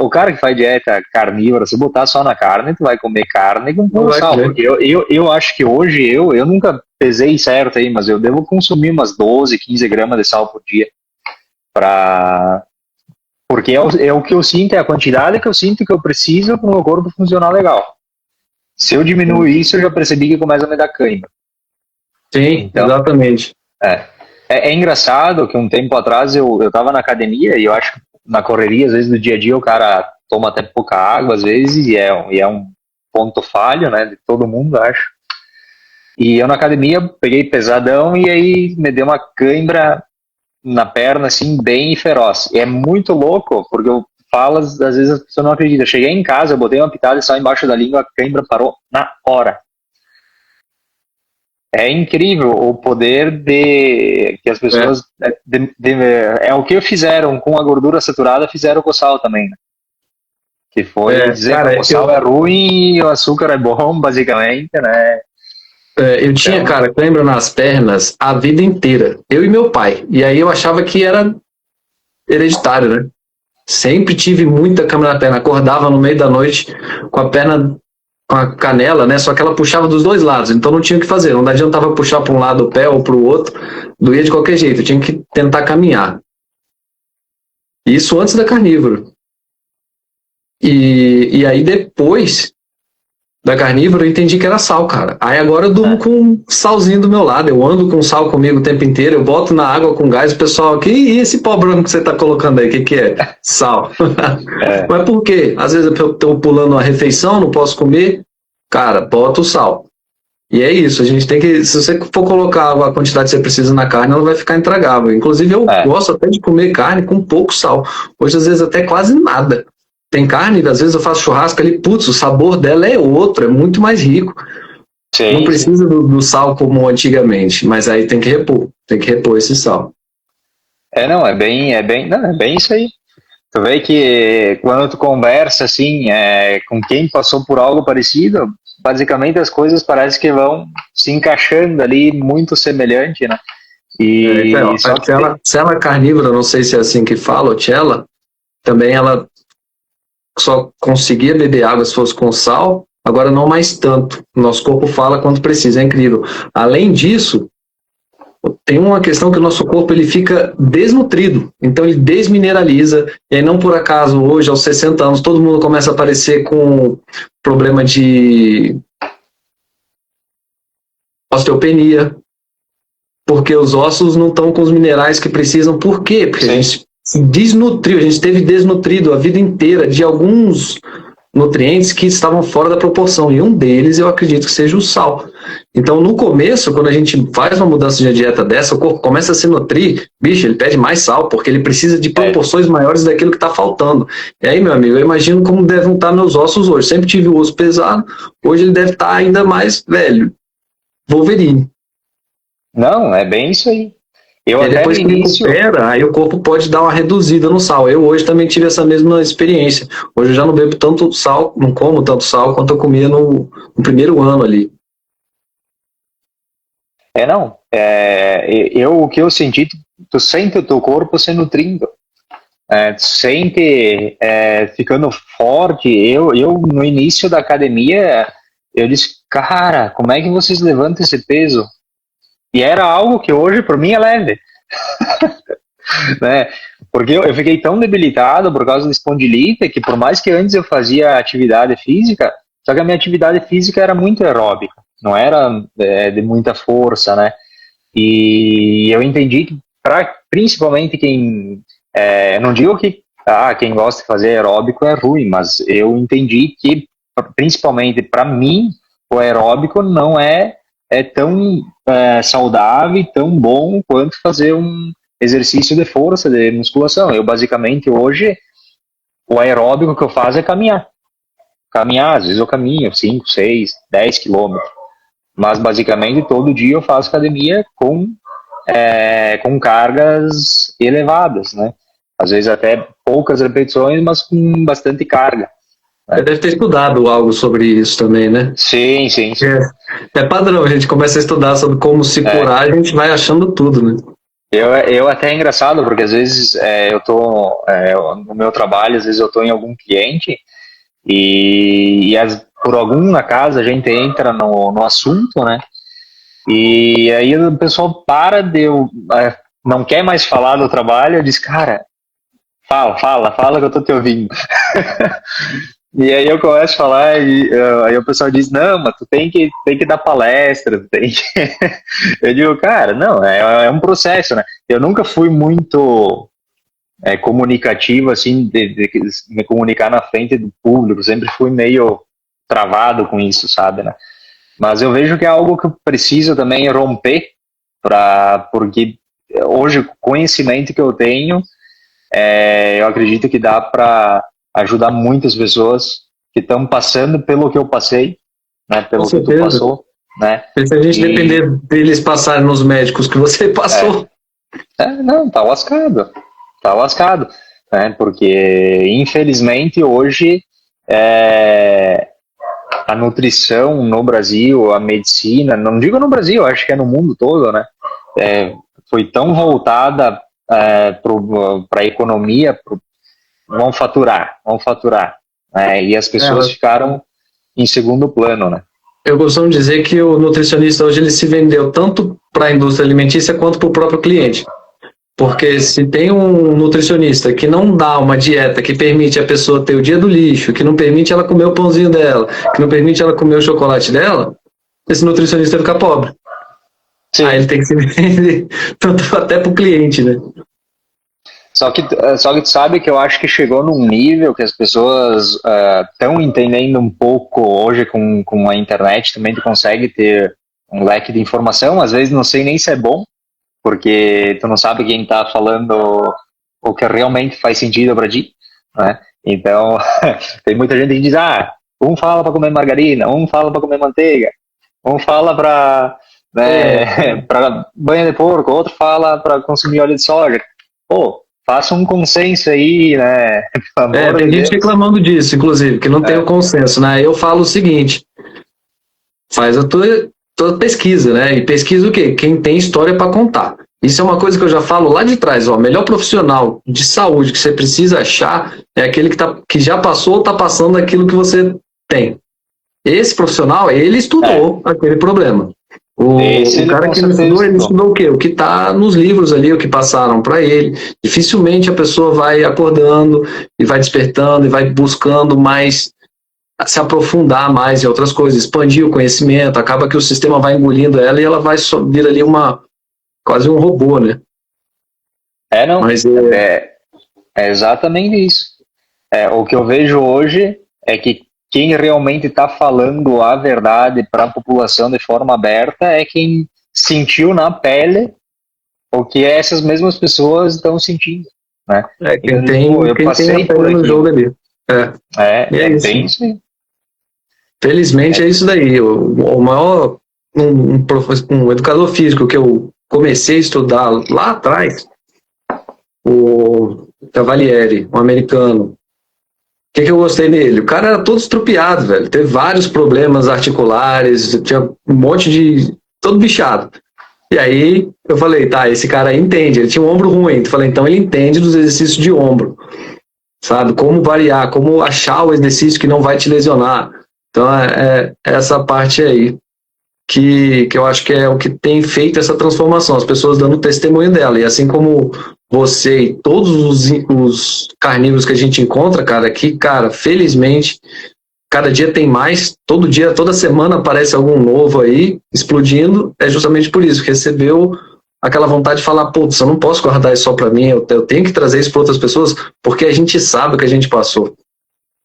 O cara que faz dieta carnívora, se botar só na carne, tu vai comer carne com Não puro vai sal, comer. porque eu acho que hoje eu nunca pesei certo aí, mas eu devo consumir umas 12, 15 gramas de sal por dia, porque é o que eu sinto, é a quantidade que eu sinto que eu preciso para o meu corpo funcionar legal. Se eu diminuir isso, eu já percebi que começa a me dar cãibra. Sim, Então, exatamente. é engraçado que um tempo atrás eu tava na academia e eu acho que na correria, às vezes, do dia a dia, o cara toma até pouca água, às vezes, e é um ponto falho, né, de todo mundo, acho. E eu na academia peguei pesadão e aí me deu uma cãibra na perna, assim, bem feroz. E é muito louco, porque eu falo, às vezes as pessoas não acreditam. Eu cheguei em casa, eu botei uma pitada e só embaixo da língua, a cãibra parou na hora. É incrível o poder que as pessoas. É o que fizeram com a gordura saturada, fizeram com o sal também. Né? Que foi dizer, Cara, não, o sal é ruim e o açúcar é bom, basicamente, né? eu tinha, Então, cara, cãibra nas pernas a vida inteira. Eu e meu pai. E aí eu achava que era hereditário, né? Sempre tive muita câmera na perna. Acordava no meio da noite com a perna, com a canela, né? Só que ela puxava dos dois lados, então não tinha o que fazer. Não adiantava puxar para um lado o pé ou para o outro, doía de qualquer jeito. Eu tinha que tentar caminhar. Isso antes da carnívora. E aí depois da carnívora eu entendi que era sal, cara. Aí agora eu durmo com um salzinho do meu lado. Eu ando com sal comigo o tempo inteiro. Eu boto na água com gás. O pessoal aqui, e esse pó branco que você tá colocando aí? O que é? Sal. Mas por quê? Às vezes eu tô pulando uma refeição, não posso comer. Cara, bota o sal. E é isso, a gente tem que, se você for colocar a quantidade que você precisa na carne, ela vai ficar intragável. Inclusive eu gosto até de comer carne com pouco sal. Hoje às vezes até quase nada. Tem carne, às vezes eu faço churrasco ali, putz, o sabor dela é outro, é muito mais rico. Sim, não precisa do sal como antigamente, mas aí tem que repor esse sal. Não, é bem isso aí. Tu vê que quando tu conversa assim, com quem passou por algo parecido, basicamente as coisas parecem que vão se encaixando ali, muito semelhante, né? E só que cela carnívora, não sei se é assim que fala, ou cella, também ela só conseguia beber água se fosse com sal, agora não mais tanto. Nosso corpo fala quando precisa, é incrível. Além disso, tem uma questão que o nosso corpo ele fica desnutrido, então ele desmineraliza, e aí não por acaso hoje, aos 60 anos, todo mundo começa a aparecer com problema de osteopenia, porque os ossos não estão com os minerais que precisam. Por quê? Porque a gente se desnutriu, a gente esteve desnutrido a vida inteira de alguns nutrientes que estavam fora da proporção, e um deles eu acredito que seja o sal. Então no começo, quando a gente faz uma mudança de dieta dessa, o corpo começa a se nutrir, bicho, ele pede mais sal, porque ele precisa de proporções maiores daquilo que está faltando. E aí, meu amigo, eu imagino como devem estar meus ossos hoje. Sempre tive o osso pesado, hoje ele deve estar ainda mais velho. Wolverine. Não, é bem isso aí. E depois que recupera, aí o corpo pode dar uma reduzida no sal. Eu hoje também tive essa mesma experiência. Hoje eu já não bebo tanto sal, não como tanto sal quanto eu comia no primeiro ano ali. O que eu senti, tu sente o teu corpo se nutrindo. Tu sente ficando forte. Eu no início da academia, eu disse, cara, como é que vocês levantam esse peso? E era algo que hoje, por mim, é leve. Né? Porque eu fiquei tão debilitado por causa da espondilite, que por mais que antes eu fazia atividade física, só que a minha atividade física era muito aeróbica, não era de muita força, né? E eu entendi que, principalmente quem... não digo que quem gosta de fazer aeróbico é ruim, mas eu entendi que, principalmente para mim, o aeróbico não é tão saudável e tão bom quanto fazer um exercício de força, de musculação. Eu basicamente hoje, o aeróbico que eu faço é caminhar. Às vezes eu caminho 5, 6, 10 quilômetros. Mas basicamente todo dia eu faço academia com cargas elevadas, né? Às vezes até poucas repetições, mas com bastante carga. Você deve ter estudado algo sobre isso também, né? Sim. É padrão, a gente começa a estudar sobre como se curar, a gente vai achando tudo, né? Eu até é engraçado, porque às vezes eu tô no meu trabalho, às vezes eu tô em algum cliente e por algum acaso a gente entra no assunto, né? E aí o pessoal não quer mais falar do trabalho, diz, cara, fala que eu tô te ouvindo. E aí eu começo a falar e aí o pessoal diz, não, mas tu tem que dar palestra, tu tem que... Eu digo, cara, não, é um processo, né? Eu nunca fui muito comunicativo, assim, de me comunicar na frente do público, sempre fui meio travado com isso, sabe, né? Mas eu vejo que é algo que eu preciso também romper, porque hoje o conhecimento que eu tenho, eu acredito que dá para ajudar muitas pessoas que estão passando pelo que eu passei, né, pelo que tu passou, né? Se a gente depender deles passarem nos médicos que você passou. Não, tá lascado, né? Porque infelizmente hoje a nutrição no Brasil, a medicina, não digo no Brasil, acho que é no mundo todo, né? Foi tão voltada para a economia, vão faturar. E as pessoas ficaram em segundo plano, né? Eu costumo dizer que o nutricionista hoje ele se vendeu tanto para a indústria alimentícia quanto para o próprio cliente. Porque se tem um nutricionista que não dá uma dieta que permite a pessoa ter o dia do lixo, que não permite ela comer o pãozinho dela, que não permite ela comer o chocolate dela, esse nutricionista fica pobre. Sim. Aí ele tem que se vender tanto até para o cliente, né? Só que tu sabe que eu acho que chegou num nível que as pessoas estão entendendo um pouco hoje com a internet, também tu consegue ter um leque de informação, às vezes não sei nem se é bom, porque tu não sabe quem está falando o que realmente faz sentido para ti, né? Então, tem muita gente que diz, um fala para comer margarina, um fala para comer manteiga, um fala para banha de porco, outro fala para consumir óleo de soja. Pô, faça um consenso aí, né? Tem gente reclamando disso, inclusive, que não tem o consenso, né? Eu falo o seguinte, faz a tua pesquisa, né? E pesquisa o quê? Quem tem história para contar. Isso é uma coisa que eu já falo lá de trás, ó. O melhor profissional de saúde que você precisa achar é aquele que já passou ou está passando aquilo que você tem. Esse profissional, ele estudou aquele problema. O cara que não estudou, ele estudou o quê? O que está nos livros ali, o que passaram para ele. Dificilmente a pessoa vai acordando e vai despertando e vai buscando mais, se aprofundar mais em outras coisas, expandir o conhecimento, acaba que o sistema vai engolindo ela e ela vai vir ali quase um robô, né? Mas é exatamente isso. O que eu vejo hoje é que quem realmente está falando a verdade para a população de forma aberta é quem sentiu na pele o que essas mesmas pessoas estão sentindo, né? Quem tem a pele no jogo ali. Bem isso aí. Felizmente é isso daí. O maior um educador físico que eu comecei a estudar lá atrás, o Cavalieri, um americano. O que eu gostei nele? O cara era todo estrupiado, velho. Teve vários problemas articulares, tinha um monte de... todo bichado. E aí eu falei, esse cara aí entende. Ele tinha um ombro ruim. Eu falei, então ele entende dos exercícios de ombro. Sabe? Como variar, como achar o exercício que não vai te lesionar. Então é essa parte aí que eu acho que é o que tem feito essa transformação. As pessoas dando testemunho dela. E assim como você e todos os carnívoros que a gente encontra, cara, aqui, cara, felizmente, cada dia tem mais, todo dia, toda semana aparece algum novo aí, explodindo, é justamente por isso, que recebeu aquela vontade de falar, putz, eu não posso guardar isso só para mim, eu tenho que trazer isso para outras pessoas, porque a gente sabe o que a gente passou.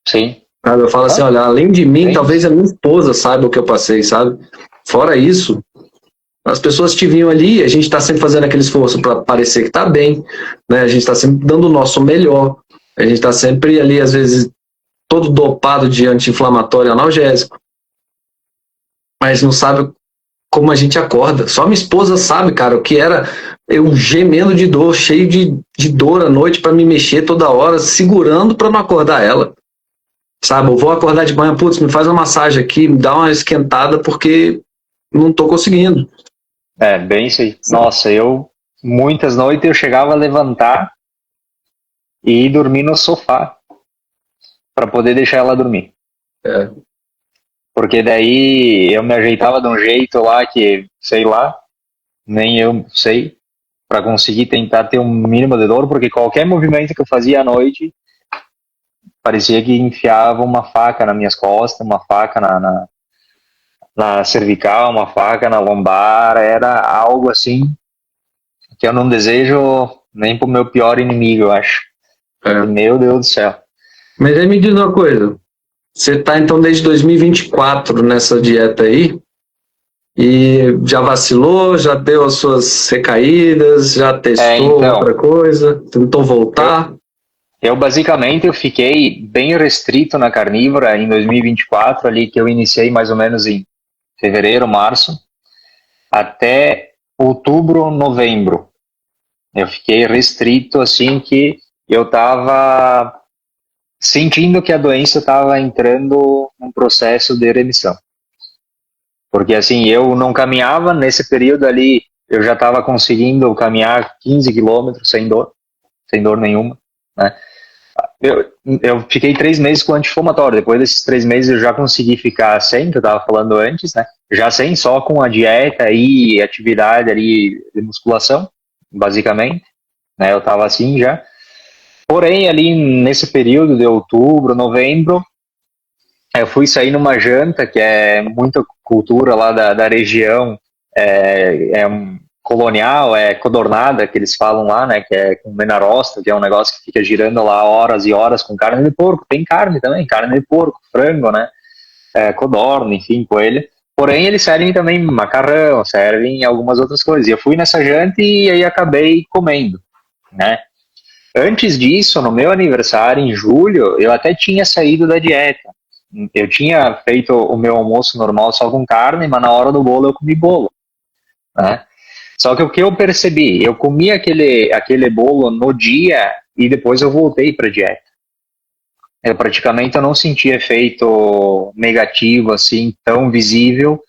Sim. Sabe? Eu falo assim, olha, além de mim, talvez a minha esposa saiba o que eu passei, sabe? Fora isso, as pessoas te vinham ali, a gente está sempre fazendo aquele esforço para parecer que está bem, né? A gente está sempre dando o nosso melhor, a gente está sempre ali, às vezes, todo dopado de anti-inflamatório analgésico, mas não sabe como a gente acorda. Só minha esposa sabe, cara, o que era eu gemendo de dor, cheio de dor à noite para me mexer toda hora, segurando para não acordar ela. Sabe, eu vou acordar de manhã, putz, me faz uma massagem aqui, me dá uma esquentada porque não tô conseguindo. Bem isso aí. Nossa, muitas noites eu chegava a levantar e ir dormir no sofá para poder deixar ela dormir. Porque daí eu me ajeitava de um jeito lá que, sei lá, nem eu sei, para conseguir tentar ter um mínimo de dor, porque qualquer movimento que eu fazia à noite parecia que enfiava uma faca nas minhas costas, uma faca na cervical, uma faca na lombar, era algo assim que eu não desejo nem pro meu pior inimigo, eu acho. Meu Deus do céu. Mas aí me diz uma coisa, você tá então desde 2024 nessa dieta aí, e já vacilou, já deu as suas recaídas, já testou outra coisa, tentou voltar? Eu basicamente eu fiquei bem restrito na carnívora em 2024, ali que eu iniciei mais ou menos em fevereiro, março, até outubro, novembro. Eu fiquei restrito assim que eu estava sentindo que a doença estava entrando num processo de remissão. Porque assim, eu não caminhava nesse período ali, eu já estava conseguindo caminhar 15 quilômetros sem dor nenhuma, né? Eu fiquei 3 meses com anti-inflamatório. Depois desses 3 meses eu já consegui ficar sem, que eu estava falando antes, né? Já sem, só com a dieta e atividade ali de musculação, basicamente, né? Eu estava assim já. Porém, ali nesse período de outubro, novembro, eu fui sair numa janta, que é muita cultura lá da região, colonial, é codornada, que eles falam lá, né, que é com menarosta, que é um negócio que fica girando lá horas e horas com carne de porco. Tem carne também, carne de porco, frango, né, codorna, enfim, coelho. Porém, eles servem também macarrão, servem algumas outras coisas. E eu fui nessa janta e aí acabei comendo, né. Antes disso, no meu aniversário, em julho, eu até tinha saído da dieta. Eu tinha feito o meu almoço normal só com carne, mas na hora do bolo eu comi bolo, né? Só que o que eu percebi, eu comi aquele bolo no dia e depois eu voltei para dieta. Eu praticamente eu não senti efeito negativo assim tão visível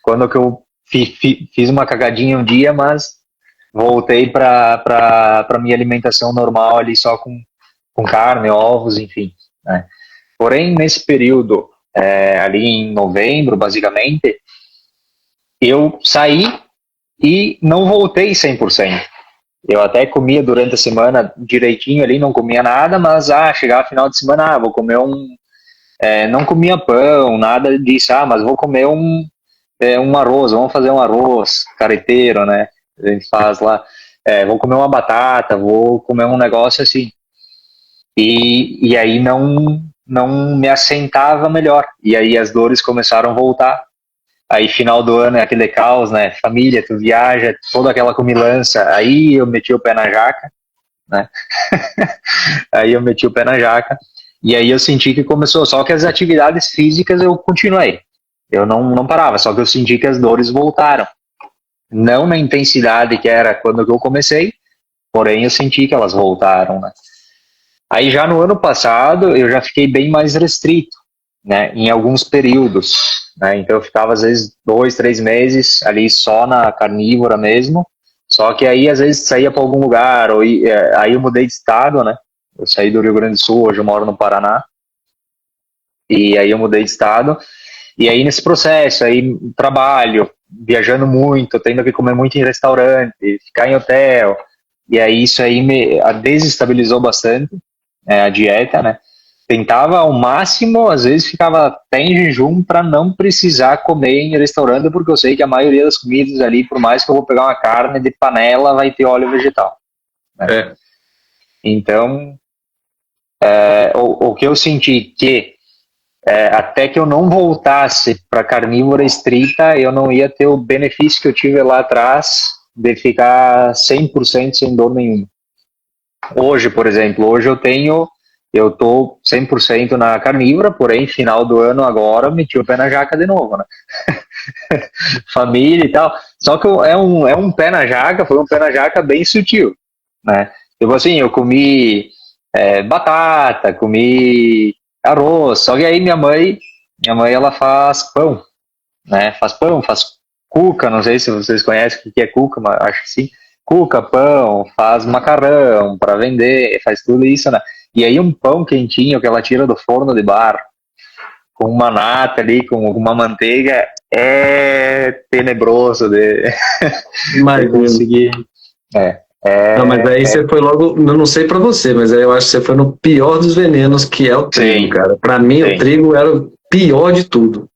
quando que eu fiz uma cagadinha um dia, mas voltei para minha alimentação normal ali só com carne, ovos, enfim, né? Porém, nesse período, ali em novembro, basicamente, eu saí e não voltei 100%. Eu até comia durante a semana direitinho ali, não comia nada, mas chegava final de semana, vou comer não comia pão, nada disso, mas vou comer um arroz, vamos fazer um arroz careteiro, né? A gente faz lá, vou comer uma batata, vou comer um negócio assim. E aí não me assentava melhor. E aí as dores começaram a voltar. Aí final do ano é aquele caos, né? Família, tu viaja, toda aquela comilança. Aí eu meti o pé na jaca, né? Aí eu meti o pé na jaca. E aí eu senti que começou. Só que as atividades físicas eu continuei. Eu não parava, só que eu senti que as dores voltaram. Não na intensidade que era quando eu comecei, porém eu senti que elas voltaram, né? Aí já no ano passado eu já fiquei bem mais restrito, né, em alguns períodos, né, então eu ficava às vezes 2, 3 meses ali só na carnívora mesmo, só que aí às vezes saía para algum lugar, aí eu mudei de estado, né, eu saí do Rio Grande do Sul, hoje eu moro no Paraná, e aí eu mudei de estado, e aí nesse processo, aí trabalho, viajando muito, tendo que comer muito em restaurante, ficar em hotel, e aí isso aí me desestabilizou bastante, a dieta, né? Tentava ao máximo, às vezes ficava até em jejum para não precisar comer em restaurante, porque eu sei que a maioria das comidas ali, por mais que eu vou pegar uma carne de panela, vai ter óleo vegetal, né? Então, o que eu senti que até que eu não voltasse para carnívora estrita, eu não ia ter o benefício que eu tive lá atrás de ficar 100% sem dor nenhuma. Hoje, por exemplo, eu tô 100% na carnívora, porém, final do ano agora, meti o pé na jaca de novo, né? Família e tal. Só que é um pé na jaca, foi um pé na jaca bem sutil, né? Tipo assim, eu comi batata, comi arroz, só que aí minha mãe ela faz pão, né? Faz pão, faz cuca, não sei se vocês conhecem o que é cuca, mas acho que sim. Cuca, pão, faz macarrão para vender, faz tudo isso, né? E aí um pão quentinho que ela tira do forno de bar, com uma nata ali, com uma manteiga, é tenebroso de conseguir. Não, mas aí você foi logo, eu não sei pra você, mas aí eu acho que você foi no pior dos venenos, que é o trigo, cara. Pra mim, o trigo era o pior de tudo.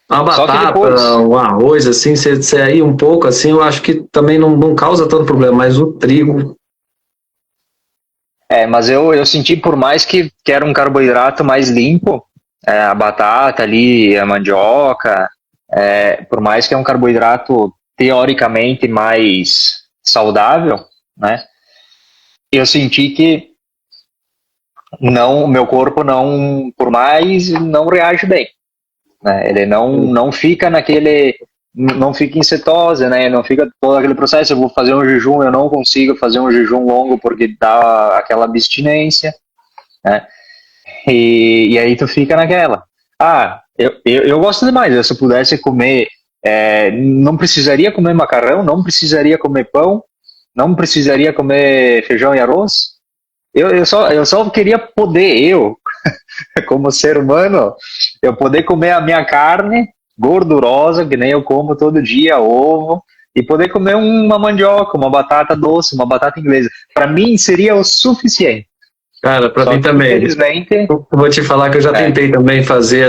A batata, o arroz, assim, você aí um pouco, assim, eu acho que também não causa tanto problema, mas o trigo... Mas eu senti, por mais que era um carboidrato mais limpo, a batata ali, a mandioca, por mais que é um carboidrato teoricamente mais saudável, né? Eu senti que meu corpo não, por mais, não reage bem, né? Ele não fica não fica em cetose, né? Não fica todo aquele processo. Eu vou fazer um jejum, eu não consigo fazer um jejum longo porque dá aquela abstinência, né? E aí tu fica naquela. Eu gosto demais. Se eu pudesse comer não precisaria comer macarrão, não precisaria comer pão, não precisaria comer feijão e arroz. Eu só queria poder, como ser humano, eu poder comer a minha carne gordurosa, que nem eu como todo dia, ovo, e poder comer uma mandioca, uma batata doce, uma batata inglesa. Para mim seria o suficiente. Cara, para mim também. Infelizmente, eu vou te falar que eu já tentei também fazer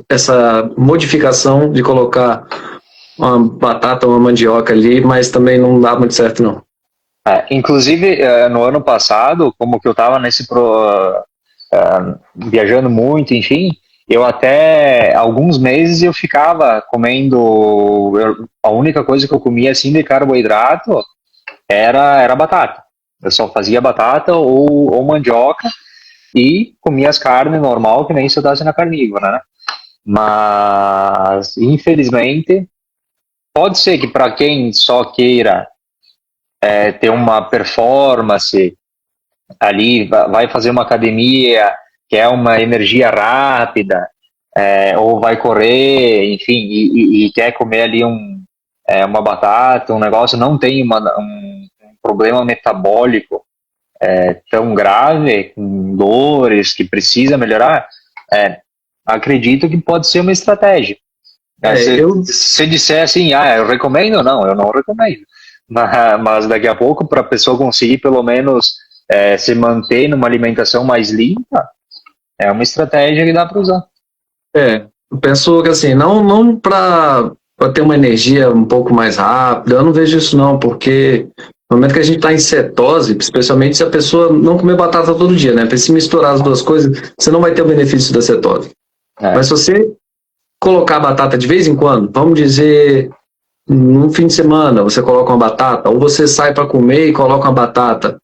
essa modificação de colocar uma batata, uma mandioca ali, mas também não dá muito certo, não. Inclusive, no ano passado, como que eu estava viajando muito, enfim, eu até alguns meses eu ficava comendo, a única coisa que eu comia assim de carboidrato era batata. Eu só fazia batata ou mandioca e comia as carnes normal, que nem se eu estivesse na carnívora, né? Mas, infelizmente, pode ser que para quem só queira ter uma performance ali, vai fazer uma academia, quer uma energia rápida, ou vai correr, enfim, e quer comer ali uma batata, um negócio, não tem um problema metabólico tão grave, com dores, que precisa melhorar, acredito que pode ser uma estratégia. Se disser assim, eu recomendo, não, eu não recomendo. Mas daqui a pouco, para a pessoa conseguir pelo menos se manter numa alimentação mais limpa, é uma estratégia que dá para usar. Eu penso que assim, não para ter uma energia um pouco mais rápida, eu não vejo isso não, porque no momento que a gente está em cetose, especialmente se a pessoa não comer batata todo dia, né? Para se misturar as duas coisas, você não vai ter o benefício da cetose. Mas se você colocar batata de vez em quando, vamos dizer, num fim de semana, você coloca uma batata, ou você sai para comer e coloca uma batata,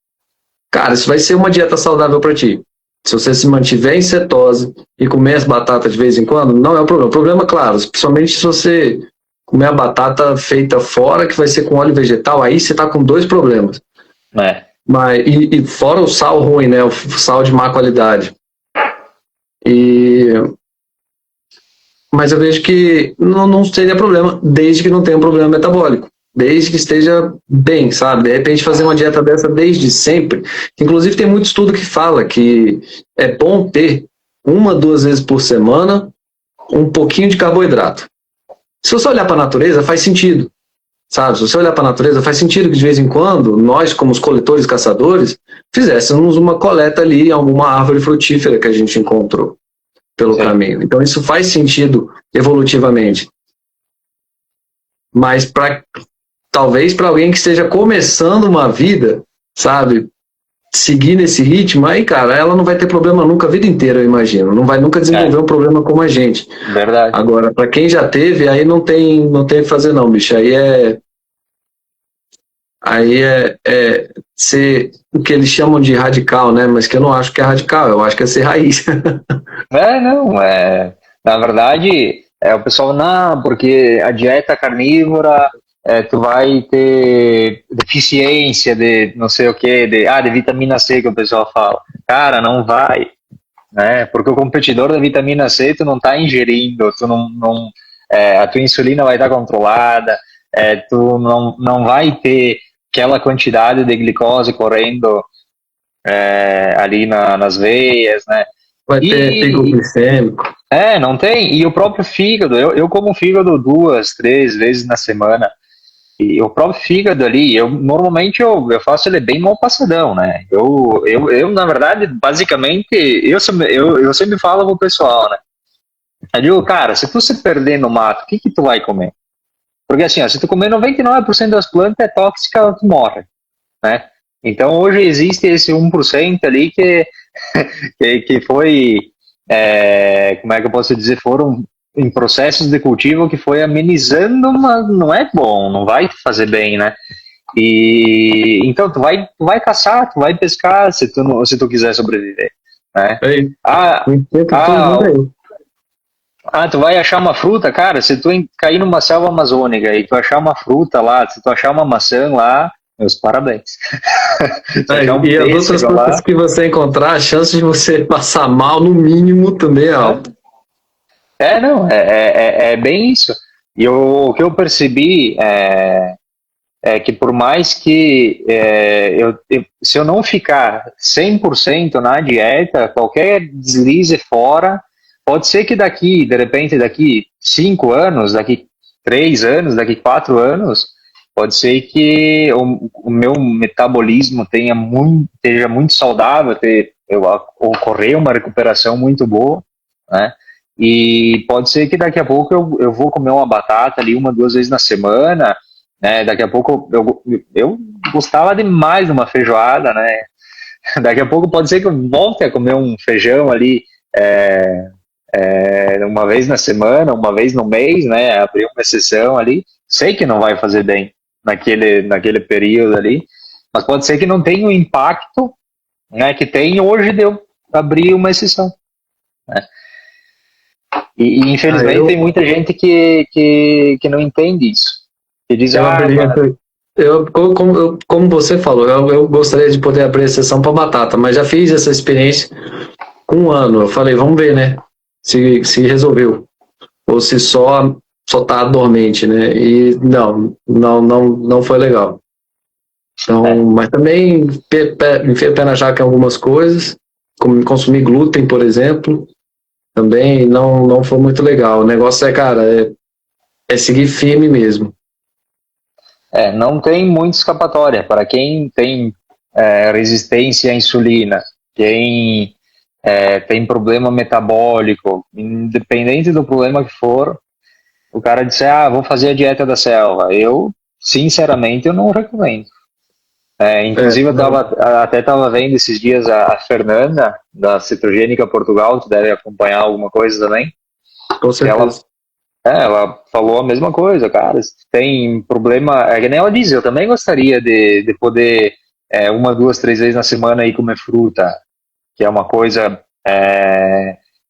cara, isso vai ser uma dieta saudável para ti. Se você se mantiver em cetose e comer as batatas de vez em quando, não é o problema. O problema, claro, principalmente se você comer a batata feita fora, que vai ser com óleo vegetal, aí você tá com dois problemas. E fora o sal ruim, né? O sal de má qualidade. Mas eu vejo que não seria problema, desde que não tenha um problema metabólico. Desde que esteja bem, sabe? De repente fazer uma dieta dessa desde sempre. Inclusive tem muito estudo que fala que é bom ter 1-2 vezes por semana um pouquinho de carboidrato. Se você olhar para a natureza, faz sentido. Sabe? Se você olhar para a natureza, faz sentido que de vez em quando, nós, como os coletores e caçadores, fizéssemos uma coleta ali em alguma árvore frutífera que a gente encontrou pelo caminho. Então isso faz sentido evolutivamente. Mas talvez para alguém que esteja começando uma vida, sabe, seguir nesse ritmo, aí, cara, ela não vai ter problema nunca a vida inteira, eu imagino. Não vai nunca desenvolver um problema como a gente. Verdade. Agora, para quem já teve, aí não tem o que fazer não, bicho. Aí é ser o que eles chamam de radical, né? Mas que eu não acho que é radical, eu acho que é ser raiz. Na verdade, o pessoal, não, porque a dieta carnívora, tu vai ter deficiência de não sei o que, de vitamina C, que o pessoal fala. Cara, não vai, né? Porque o competidor da vitamina C, tu não tá ingerindo, tu a tua insulina vai estar controlada, tu não vai ter aquela quantidade de glicose correndo ali nas veias, né? Vai ter pico glicêmico. Não tem. E o próprio fígado, eu como fígado 2-3 vezes na semana, e o próprio fígado ali, normalmente eu faço ele bem mal passadão, né? Eu na verdade, basicamente, eu sempre falo pro pessoal, né? Eu digo, cara, se tu se perder no mato, o que tu vai comer? Porque assim, se tu comer 99% das plantas é tóxica, tu morre, né? Então hoje existe esse 1% ali que foi, como é que eu posso dizer, foram em processos de cultivo que foi amenizando, mas não é bom, não vai fazer bem, né? E então tu vai caçar, tu vai pescar se tu quiser sobreviver, né? Tu vai achar uma fruta, cara, se tu cair numa selva amazônica e tu achar uma fruta lá, se tu achar uma maçã lá, meus parabéns. E as outras frutas que você encontrar, a chance de você passar mal, no mínimo, também é alta. É bem isso. E o que eu percebi é que por mais que se eu não ficar 100% na dieta, qualquer deslize fora, pode ser que de repente, daqui 5 anos, daqui 3 anos, daqui 4 anos, pode ser que o meu metabolismo esteja muito saudável, ocorrer uma recuperação muito boa, né? E pode ser que daqui a pouco eu vou comer uma batata ali 1, 2 vezes na semana, né? Daqui a pouco eu gostava demais de uma feijoada, né? Daqui a pouco pode ser que eu volte a comer um feijão ali uma vez na semana, uma vez no mês, né? Abrir uma exceção ali. Sei que não vai fazer bem naquele período ali, mas pode ser que não tenha o impacto, né, que tem hoje de eu abrir uma exceção, né? E infelizmente tem muita gente que não entende isso. Que diz, como você falou, eu gostaria de poder abrir exceção para batata, mas já fiz essa experiência com 1 ano. Eu falei, vamos ver, né? Se resolveu. Ou se só tá dormente, né? E não foi legal. Então, mas também enfiei o pé na jaca em algumas coisas, como consumir glúten, por exemplo, também não foi muito legal. O negócio cara, é seguir firme mesmo. Não tem muita escapatória. Para quem tem resistência à insulina, quem tem problema metabólico, independente do problema que for, o cara disser, vou fazer a dieta da selva. Eu, sinceramente, eu não recomendo. Inclusive, eu até estava vendo esses dias a Fernanda, da Cetogênica Portugal, tu deve acompanhar alguma coisa também. Com certeza. Ela falou a mesma coisa, cara. Se tem problema, que nem ela diz, eu também gostaria de poder 1, 2, 3 vezes na semana ir comer fruta, que é uma coisa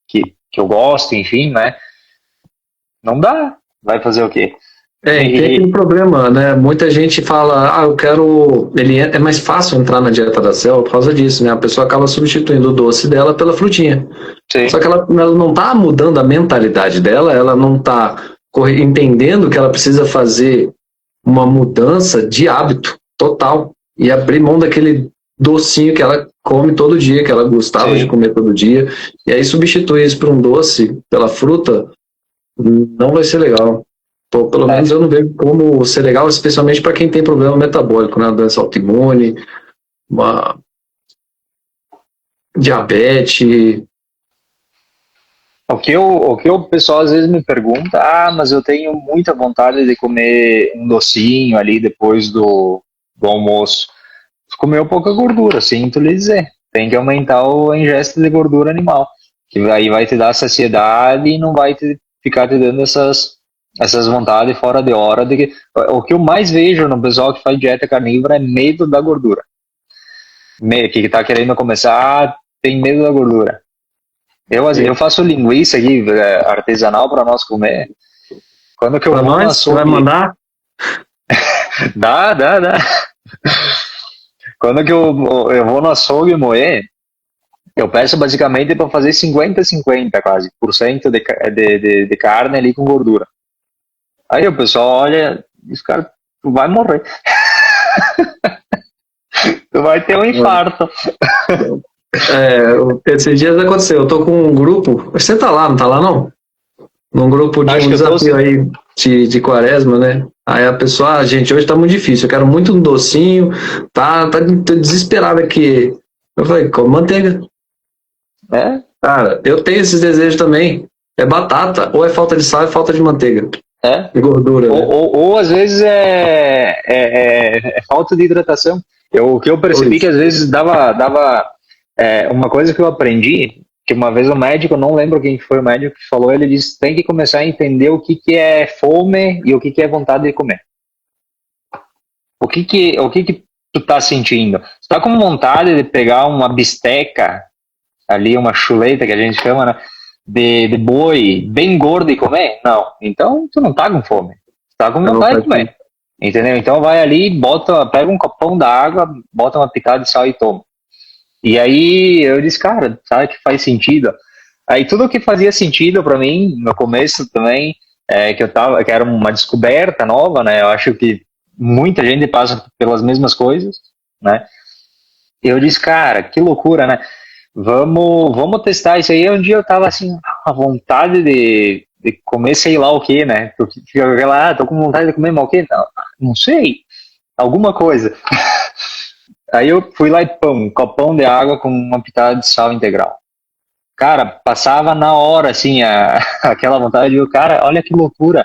que eu gosto, enfim, né? Não dá, vai fazer o quê? Tem aquele problema, né? Muita gente fala, eu quero. É mais fácil entrar na dieta da selva por causa disso, né? A pessoa acaba substituindo o doce dela pela frutinha. Sim. Só que ela não tá mudando a mentalidade dela, ela não tá entendendo que ela precisa fazer uma mudança de hábito total e abrir mão daquele docinho que ela come todo dia, que ela gostava de comer todo dia, e aí substituir isso por um doce, pela fruta, não vai ser legal. Pelo menos eu não vejo como ser legal, especialmente para quem tem problema metabólico, né? Doença autoimune, uma diabetes. O que o pessoal às vezes me pergunta, mas eu tenho muita vontade de comer um docinho ali depois do almoço. Comeu pouca gordura, sinto lhe dizer. Tem que aumentar a ingesta de gordura animal, que aí vai te dar saciedade e não vai ficar te dando essas vontades fora de hora. O que eu mais vejo no pessoal que faz dieta carnívora é medo da gordura. Que está querendo começar, tem medo da gordura. Eu faço linguiça aqui, artesanal, para nós comer. Quando que eu vou no açougue... Vai mandar? Dá. Quando que eu vou no açougue moer, eu peço basicamente para fazer 50-50 quase, por cento de carne ali com gordura. Aí o pessoal olha e diz, cara, tu vai morrer. Tu vai ter um infarto. Esses dias aconteceu, eu tô com um grupo, você tá lá, não tá lá não? Num grupo de um desafio aí de quaresma, né? Aí a pessoa, gente, hoje tá muito difícil, eu quero muito um docinho, tá desesperado aqui. Eu falei, come manteiga. Cara, eu tenho esses desejos também. É batata, ou é falta de sal, é falta de manteiga. E gordura. Ou às vezes é falta de hidratação. O que eu percebi que às vezes dava uma coisa que eu aprendi, que uma vez o médico, não lembro quem foi o médico que falou, ele disse, tem que começar a entender o que é fome e o que é vontade de comer. O que tu tá sentindo? Tu tá com vontade de pegar uma bisteca, ali uma chuleta que a gente chama, né, de boi bem gordo e comer? Não. Então tu não tá com fome. Tu tá com vontade de comer. Entendeu? Então vai ali, pega um copão d'água, bota uma pitada de sal e toma. E aí eu disse, cara, sabe que faz sentido? Aí tudo que fazia sentido para mim, no começo também, que era uma descoberta nova, né? Eu acho que muita gente passa pelas mesmas coisas, né? E eu disse, cara, que loucura, né? Vamos testar isso aí. Um dia eu tava assim, à vontade de comer sei lá o que, né? Tu fica lá, tô com vontade de comer mal o quê? Não sei, alguma coisa. Aí eu fui lá e um copão de água com uma pitada de sal integral. Cara, passava na hora, assim, aquela vontade de, cara, olha que loucura.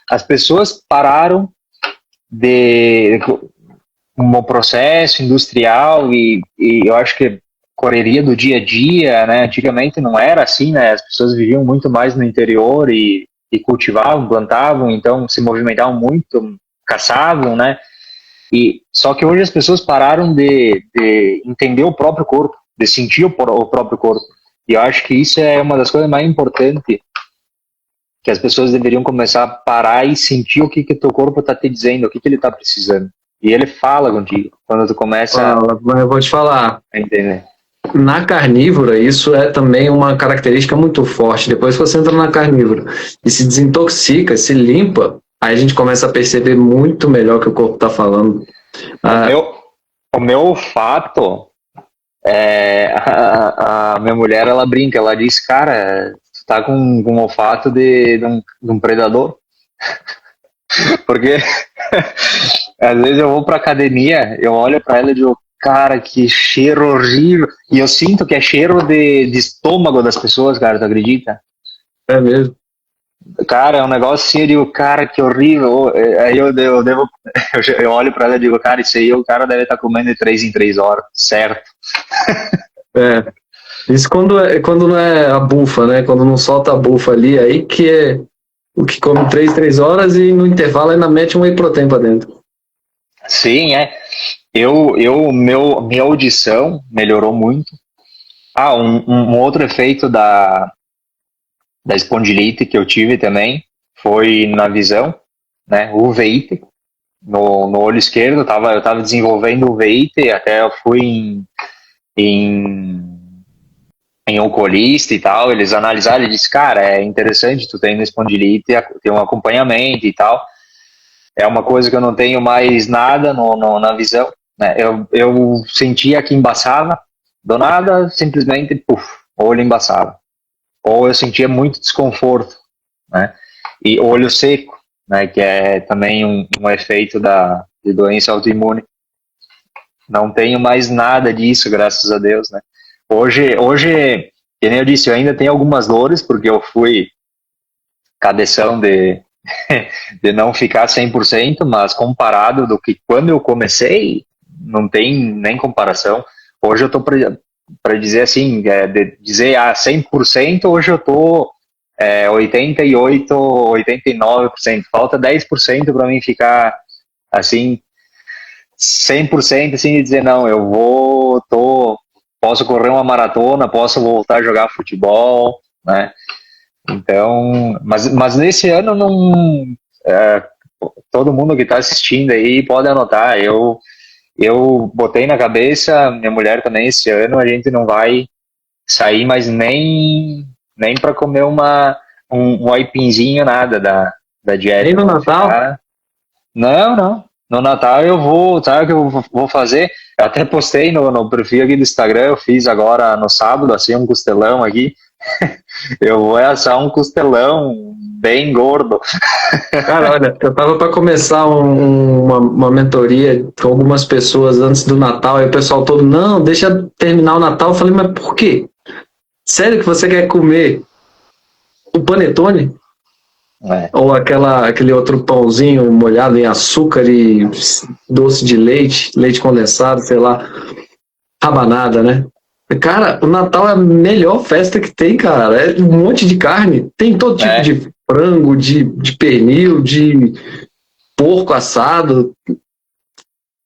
As pessoas pararam de um processo industrial e eu acho que correria do dia a dia, né? Antigamente não era assim, né? As pessoas viviam muito mais no interior e cultivavam, plantavam, então se movimentavam muito, caçavam, né? E só que hoje as pessoas pararam de entender o próprio corpo, de sentir o próprio corpo. E eu acho que isso é uma das coisas mais importantes que as pessoas deveriam começar a parar e sentir o que que teu corpo está te dizendo, o que que ele está precisando. E ele fala contigo quando tu começa Mas eu vou te falar, a entender. na carnívora, isso é também uma característica muito forte. Depois que você entra na carnívora e se desintoxica, se limpa, aí a gente começa a perceber muito melhor o que o corpo está falando. O meu olfato, a minha mulher, ela brinca, ela diz, cara, tu tá com um olfato de um predador. Porque às vezes eu vou pra academia, eu olho pra ela e digo, cara, que cheiro horrível. E eu sinto que é cheiro de estômago das pessoas, cara, tu acredita? É mesmo. Cara, é um negócio assim, eu digo, cara, que horrível. Aí eu olho pra ela e digo, cara, isso aí o cara deve estar comendo de 3 em 3 horas, certo? É. Isso quando não é a bufa, né? Quando não solta a bufa ali, aí que é o que come 3 horas e no intervalo ainda mete um whey protein pra dentro. Sim, é. Minha audição melhorou muito. Um outro efeito da espondilite que eu tive também foi na visão, né? Uveíte no olho esquerdo, eu tava desenvolvendo uveíte, até eu fui em, em oculista e tal, eles analisaram e disse, cara, é interessante tu tendo espondilite, ter um acompanhamento e tal. É uma coisa que eu não tenho mais nada na visão, né? Eu sentia que embaçava, do nada, simplesmente, puf, o olho embaçava. Ou eu sentia muito desconforto, né? E olho seco, né? Que é também um efeito de doença autoimune. Não tenho mais nada disso, graças a Deus, né? Hoje, que nem eu disse, eu ainda tenho algumas dores, porque eu fui cabeção de não ficar 100%, mas comparado do que quando eu comecei, não tem nem comparação. Hoje eu estou para dizer assim, de dizer 100%, hoje eu estou 88, 89%. Falta 10% para mim ficar assim 100% assim de dizer não, posso correr uma maratona, posso voltar a jogar futebol, né? Então, mas nesse ano não, todo mundo que está assistindo aí pode anotar. Eu botei na cabeça, minha mulher também, esse ano a gente não vai sair mais nem para comer um aipinzinho, nada da dieta. Nem no Natal? Não, não. No Natal eu vou, sabe o que eu vou fazer? Eu até postei no perfil aqui do Instagram, eu fiz agora no sábado, assim, um costelão aqui. Eu vou assar um costelão bem gordo. Cara, olha, eu tava para começar uma mentoria com algumas pessoas antes do Natal, e o pessoal todo, não, deixa terminar o Natal. Eu falei, mas por quê? Sério que você quer comer o panetone? Ou aquele outro pãozinho molhado em açúcar e doce de leite, leite condensado, sei lá, rabanada, né? Cara, o Natal é a melhor festa que tem, cara. É um monte de carne. Tem todo tipo de frango, de pernil, de porco assado,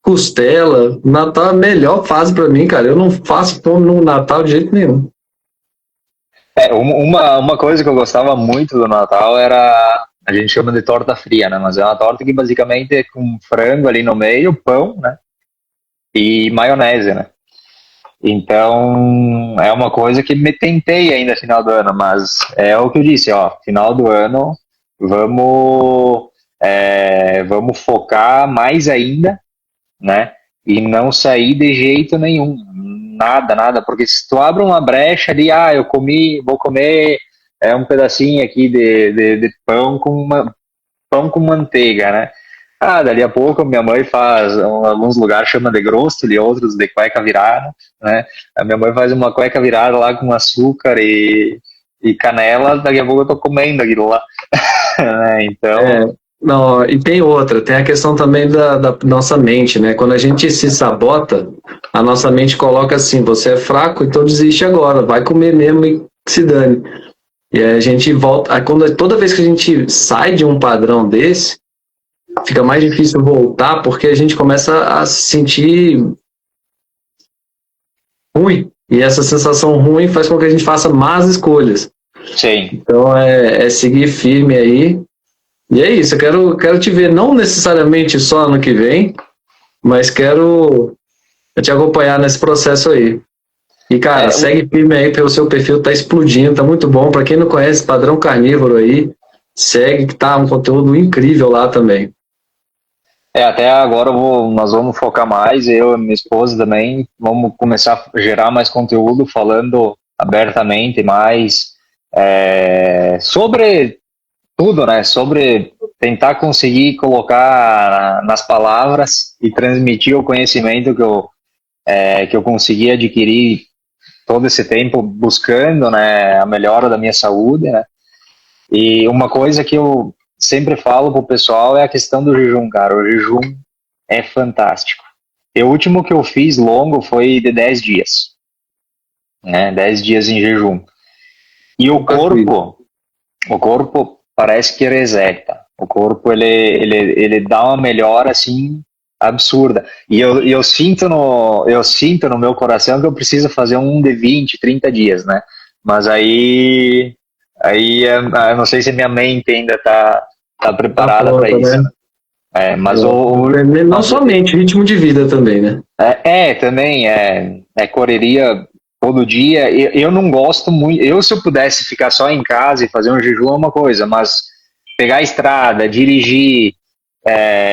costela. Natal é a melhor fase pra mim, cara. Eu não faço fome no Natal de jeito nenhum. Uma coisa que eu gostava muito do Natal era, a gente chama de torta fria, né? Mas é uma torta que basicamente é com frango ali no meio, pão, né? E maionese, né? Então, é uma coisa que me tentei ainda no final do ano, mas é o que eu disse, ó, final do ano, vamos focar mais ainda, né? E não sair de jeito nenhum, nada, porque se tu abre uma brecha ali, eu vou comer um pedacinho aqui de pão pão com manteiga, né? Dali a pouco minha mãe faz, alguns lugares chama de grostel e outros de cueca virada, né? A minha mãe faz uma cueca virada lá com açúcar e canela, daqui a pouco eu tô comendo aquilo lá. Então... Não, e tem outra, tem a questão também da nossa mente, né? Quando a gente se sabota, a nossa mente coloca assim, você é fraco, então desiste agora, vai comer mesmo e se dane. E aí a gente volta, toda vez que a gente sai de um padrão desse, fica mais difícil voltar, porque a gente começa a se sentir ruim. E essa sensação ruim faz com que a gente faça más escolhas. Sim. Então é seguir firme aí. E é isso, eu quero te ver, não necessariamente só ano que vem, mas quero te acompanhar nesse processo aí. E, cara, segue firme aí, pelo seu perfil tá explodindo, tá muito bom. Para quem não conhece, Padrão Carnívoro aí, segue que tá um conteúdo incrível lá também. Até agora nós vamos focar mais, eu e minha esposa também, vamos começar a gerar mais conteúdo, falando abertamente mais sobre tudo, né? Sobre tentar conseguir colocar nas palavras e transmitir o conhecimento que eu consegui adquirir todo esse tempo buscando, né, a melhora da minha saúde, né? E uma coisa que eu sempre falo pro pessoal é a questão do jejum, cara. O jejum é fantástico. O último que eu fiz longo foi de 10 dias, né? 10 dias em jejum. E o corpo parece que reseta. O corpo, ele dá uma melhora, assim, absurda. E eu sinto no meu coração que eu preciso fazer um de 20, 30 dias, né? Mas aí eu não sei se minha mente ainda tá preparada para isso. Né? Não somente, ritmo de vida também, né? Também é correria todo dia. Eu não gosto muito. Se eu pudesse ficar só em casa e fazer um jejum é uma coisa, mas pegar a estrada, dirigir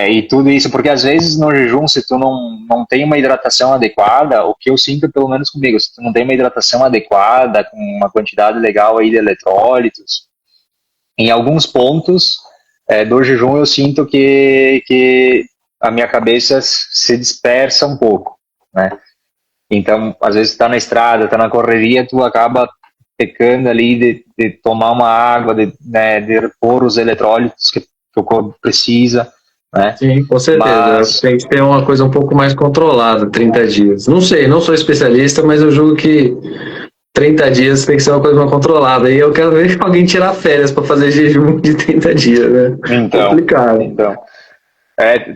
e tudo isso, porque às vezes no jejum, se tu não tem uma hidratação adequada, o que eu sinto pelo menos comigo, se tu não tem uma hidratação adequada, com uma quantidade legal aí de eletrólitos, em alguns pontos do jejum eu sinto que a minha cabeça se dispersa um pouco, né? Então, às vezes tá na estrada, tá na correria, tu acaba pecando ali de tomar uma água, de repor os eletrólitos que o corpo precisa, né? Sim, com certeza. Tem que ter uma coisa um pouco mais controlada, 30 dias. Não sei, não sou especialista, mas eu julgo que 30 dias tem que ser uma coisa mais controlada. E eu quero ver alguém tirar férias para fazer jejum de 30 dias, né? Então, complicado. Então,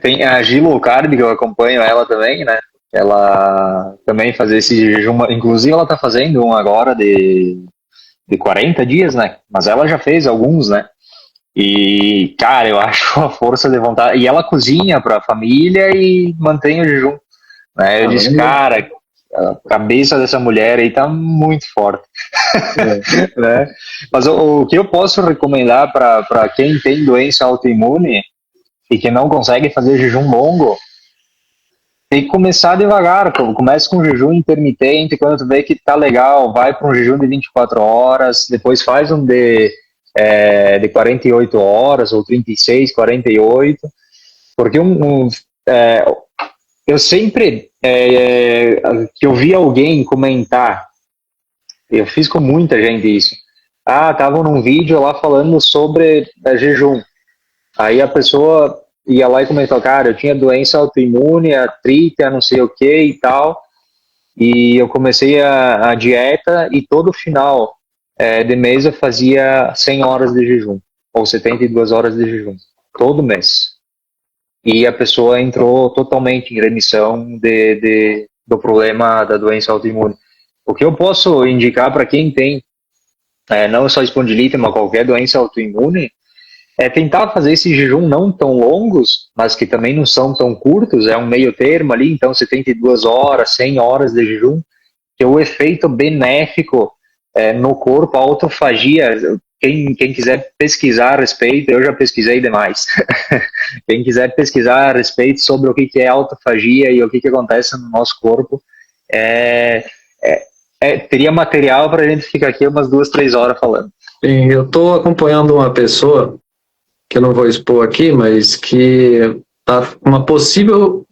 tem a Gi Low Carb, que eu acompanho ela também, né? Ela também faz esse jejum, inclusive ela tá fazendo um agora de 40 dias, né? Mas ela já fez alguns, né? E, cara, eu acho a força de vontade. E ela cozinha para a família e mantém o jejum, né? Eu disse, cara, a cabeça dessa mulher aí tá muito forte. Né? Mas o que eu posso recomendar para quem tem doença autoimune e que não consegue fazer jejum longo, tem que começar devagar. Começa com jejum intermitente, quando tu vê que tá legal, vai para um jejum de 24 horas, depois faz um de 48 horas, ou 36, 48, porque eu sempre que eu vi alguém comentar, eu fiz com muita gente isso, tava num vídeo lá falando sobre jejum, aí a pessoa ia lá e comentou, cara, eu tinha doença autoimune, artrite, não sei o que e tal, e eu comecei a dieta e todo final de mês eu fazia 100 horas de jejum, ou 72 horas de jejum, todo mês. E a pessoa entrou totalmente em remissão do problema da doença autoimune. O que eu posso indicar para quem tem, não só espondilite, mas qualquer doença autoimune, é tentar fazer esse jejum não tão longos, mas que também não são tão curtos, é um meio termo ali, então 72 horas, 100 horas de jejum, que o efeito benéfico no corpo, a autofagia, quem quiser pesquisar a respeito, eu já pesquisei demais. Quem quiser pesquisar a respeito sobre o que é autofagia e o que acontece no nosso corpo, é, teria material para a gente ficar aqui umas 2, 3 horas falando. Sim, eu estou acompanhando uma pessoa, que eu não vou expor aqui, mas que tá uma possível...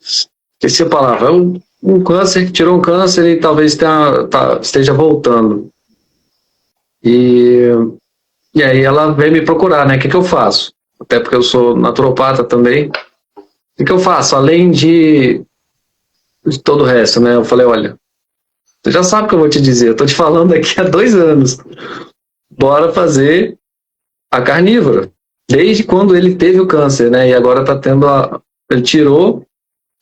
esqueci a palavra. Um câncer, tirou um câncer e talvez esteja voltando. E aí ela veio me procurar, né? O que eu faço? Até porque eu sou naturopata também. O que eu faço? Além de todo o resto, né? Eu falei, olha, você já sabe o que eu vou te dizer. Eu tô te falando aqui há 2 anos. Bora fazer a carnívora. Desde quando ele teve o câncer, né? E agora tá tendo ele tirou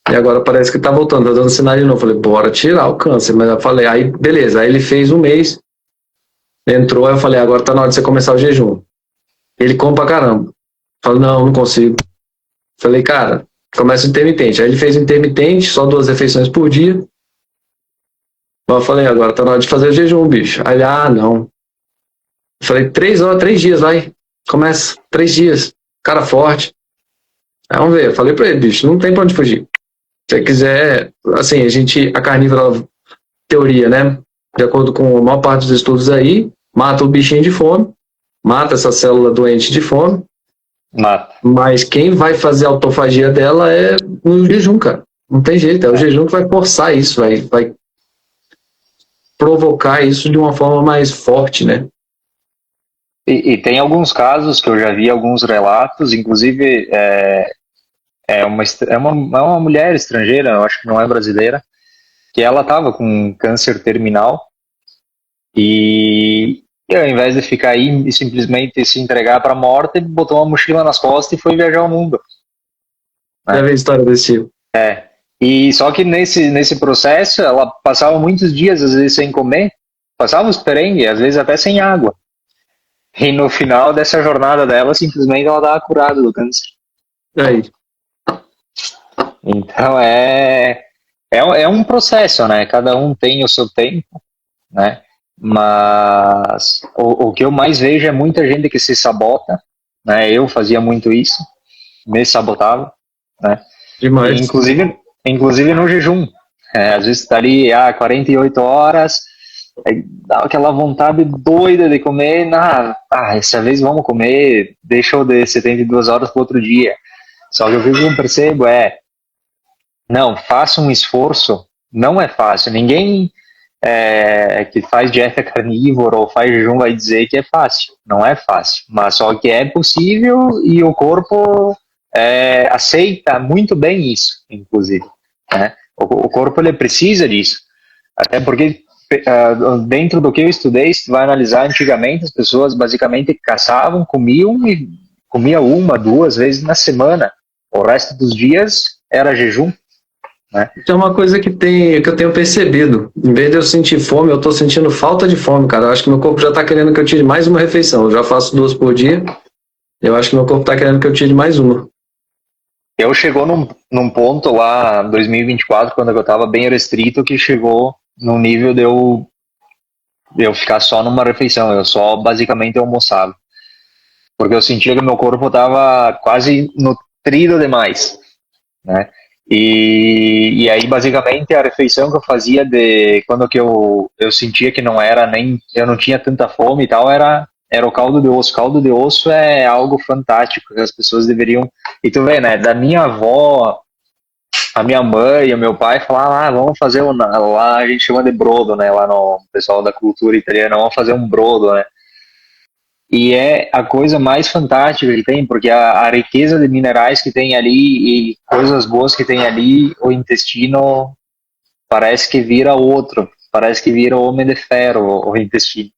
e agora parece que tá voltando, tá dando sinal de novo. Eu falei, bora tirar o câncer. Mas eu falei, aí beleza. Aí ele fez 1 mês, entrou, aí eu falei, agora tá na hora de você começar o jejum. Ele come pra caramba. Eu falei, não consigo. Eu falei, cara, começa o intermitente. Aí ele fez intermitente, só 2 refeições por dia. Eu falei, agora tá na hora de fazer o jejum, bicho. Aí ele, não. Eu falei, 3 dias, vai. Começa, 3 dias. Cara forte. Aí vamos ver. Eu falei pra ele, bicho, não tem pra onde fugir. Se você quiser, assim, a carnívora, teoria, né? De acordo com a maior parte dos estudos aí, mata o bichinho de fome, mata essa célula doente de fome. Mata. Mas quem vai fazer a autofagia dela é no jejum, cara. Não tem jeito, é o jejum que vai forçar isso, vai provocar isso de uma forma mais forte, né? E tem alguns casos que eu já vi, alguns relatos, inclusive é uma mulher estrangeira, eu acho que não é brasileira, que ela estava com câncer terminal e ao invés de ficar aí e simplesmente se entregar para a morte, botou uma mochila nas costas e foi viajar o mundo. Já vi história desse tipo. E só que nesse processo ela passava muitos dias, às vezes, sem comer, passava os perrengues, às vezes até sem água. E no final dessa jornada dela, simplesmente ela estava curada do câncer. Aí. Então é um processo, né? Cada um tem o seu tempo, né? Mas o que eu mais vejo é muita gente que se sabota, né? Eu fazia muito isso, me sabotava, né? Demais. Inclusive no jejum. Às vezes está ali 48 horas, dá aquela vontade doida de comer, essa vez vamos comer, deixou de 72 horas para outro dia. Só que o que eu percebo não, faça um esforço, não é fácil, ninguém que faz dieta carnívora ou faz jejum vai dizer que é fácil, não é fácil, mas só que é possível e o corpo aceita muito bem isso, inclusive, né? O corpo ele precisa disso, até porque dentro do que eu estudei, se tu vai analisar antigamente, as pessoas basicamente caçavam, comiam e comia 1, 2 vezes na semana, o resto dos dias era jejum. Né? Isso é uma coisa que eu tenho percebido. Em vez de eu sentir fome, eu tô sentindo falta de fome, cara. Eu acho que meu corpo já tá querendo que eu tire mais uma refeição. Eu já faço 2 por dia. Eu acho que meu corpo tá querendo que eu tire mais uma. Eu chegou num ponto lá, em 2024, quando eu tava bem restrito, que chegou no nível de eu ficar só numa refeição. Eu só basicamente almoçava. Porque eu sentia que meu corpo tava quase nutrido demais, né? E aí basicamente a refeição que eu fazia quando que eu sentia que eu não tinha tanta fome e tal, era o caldo de osso. Caldo de osso é algo fantástico que as pessoas deveriam, e tu vê, né, da minha avó, a minha mãe e o meu pai falavam, vamos fazer lá a gente chama de brodo, né, lá no pessoal da cultura italiana, vamos fazer um brodo, né. E é a coisa mais fantástica que tem, porque a riqueza de minerais que tem ali e coisas boas que tem ali, o intestino parece que vira outro, parece que vira homem de ferro, o intestino.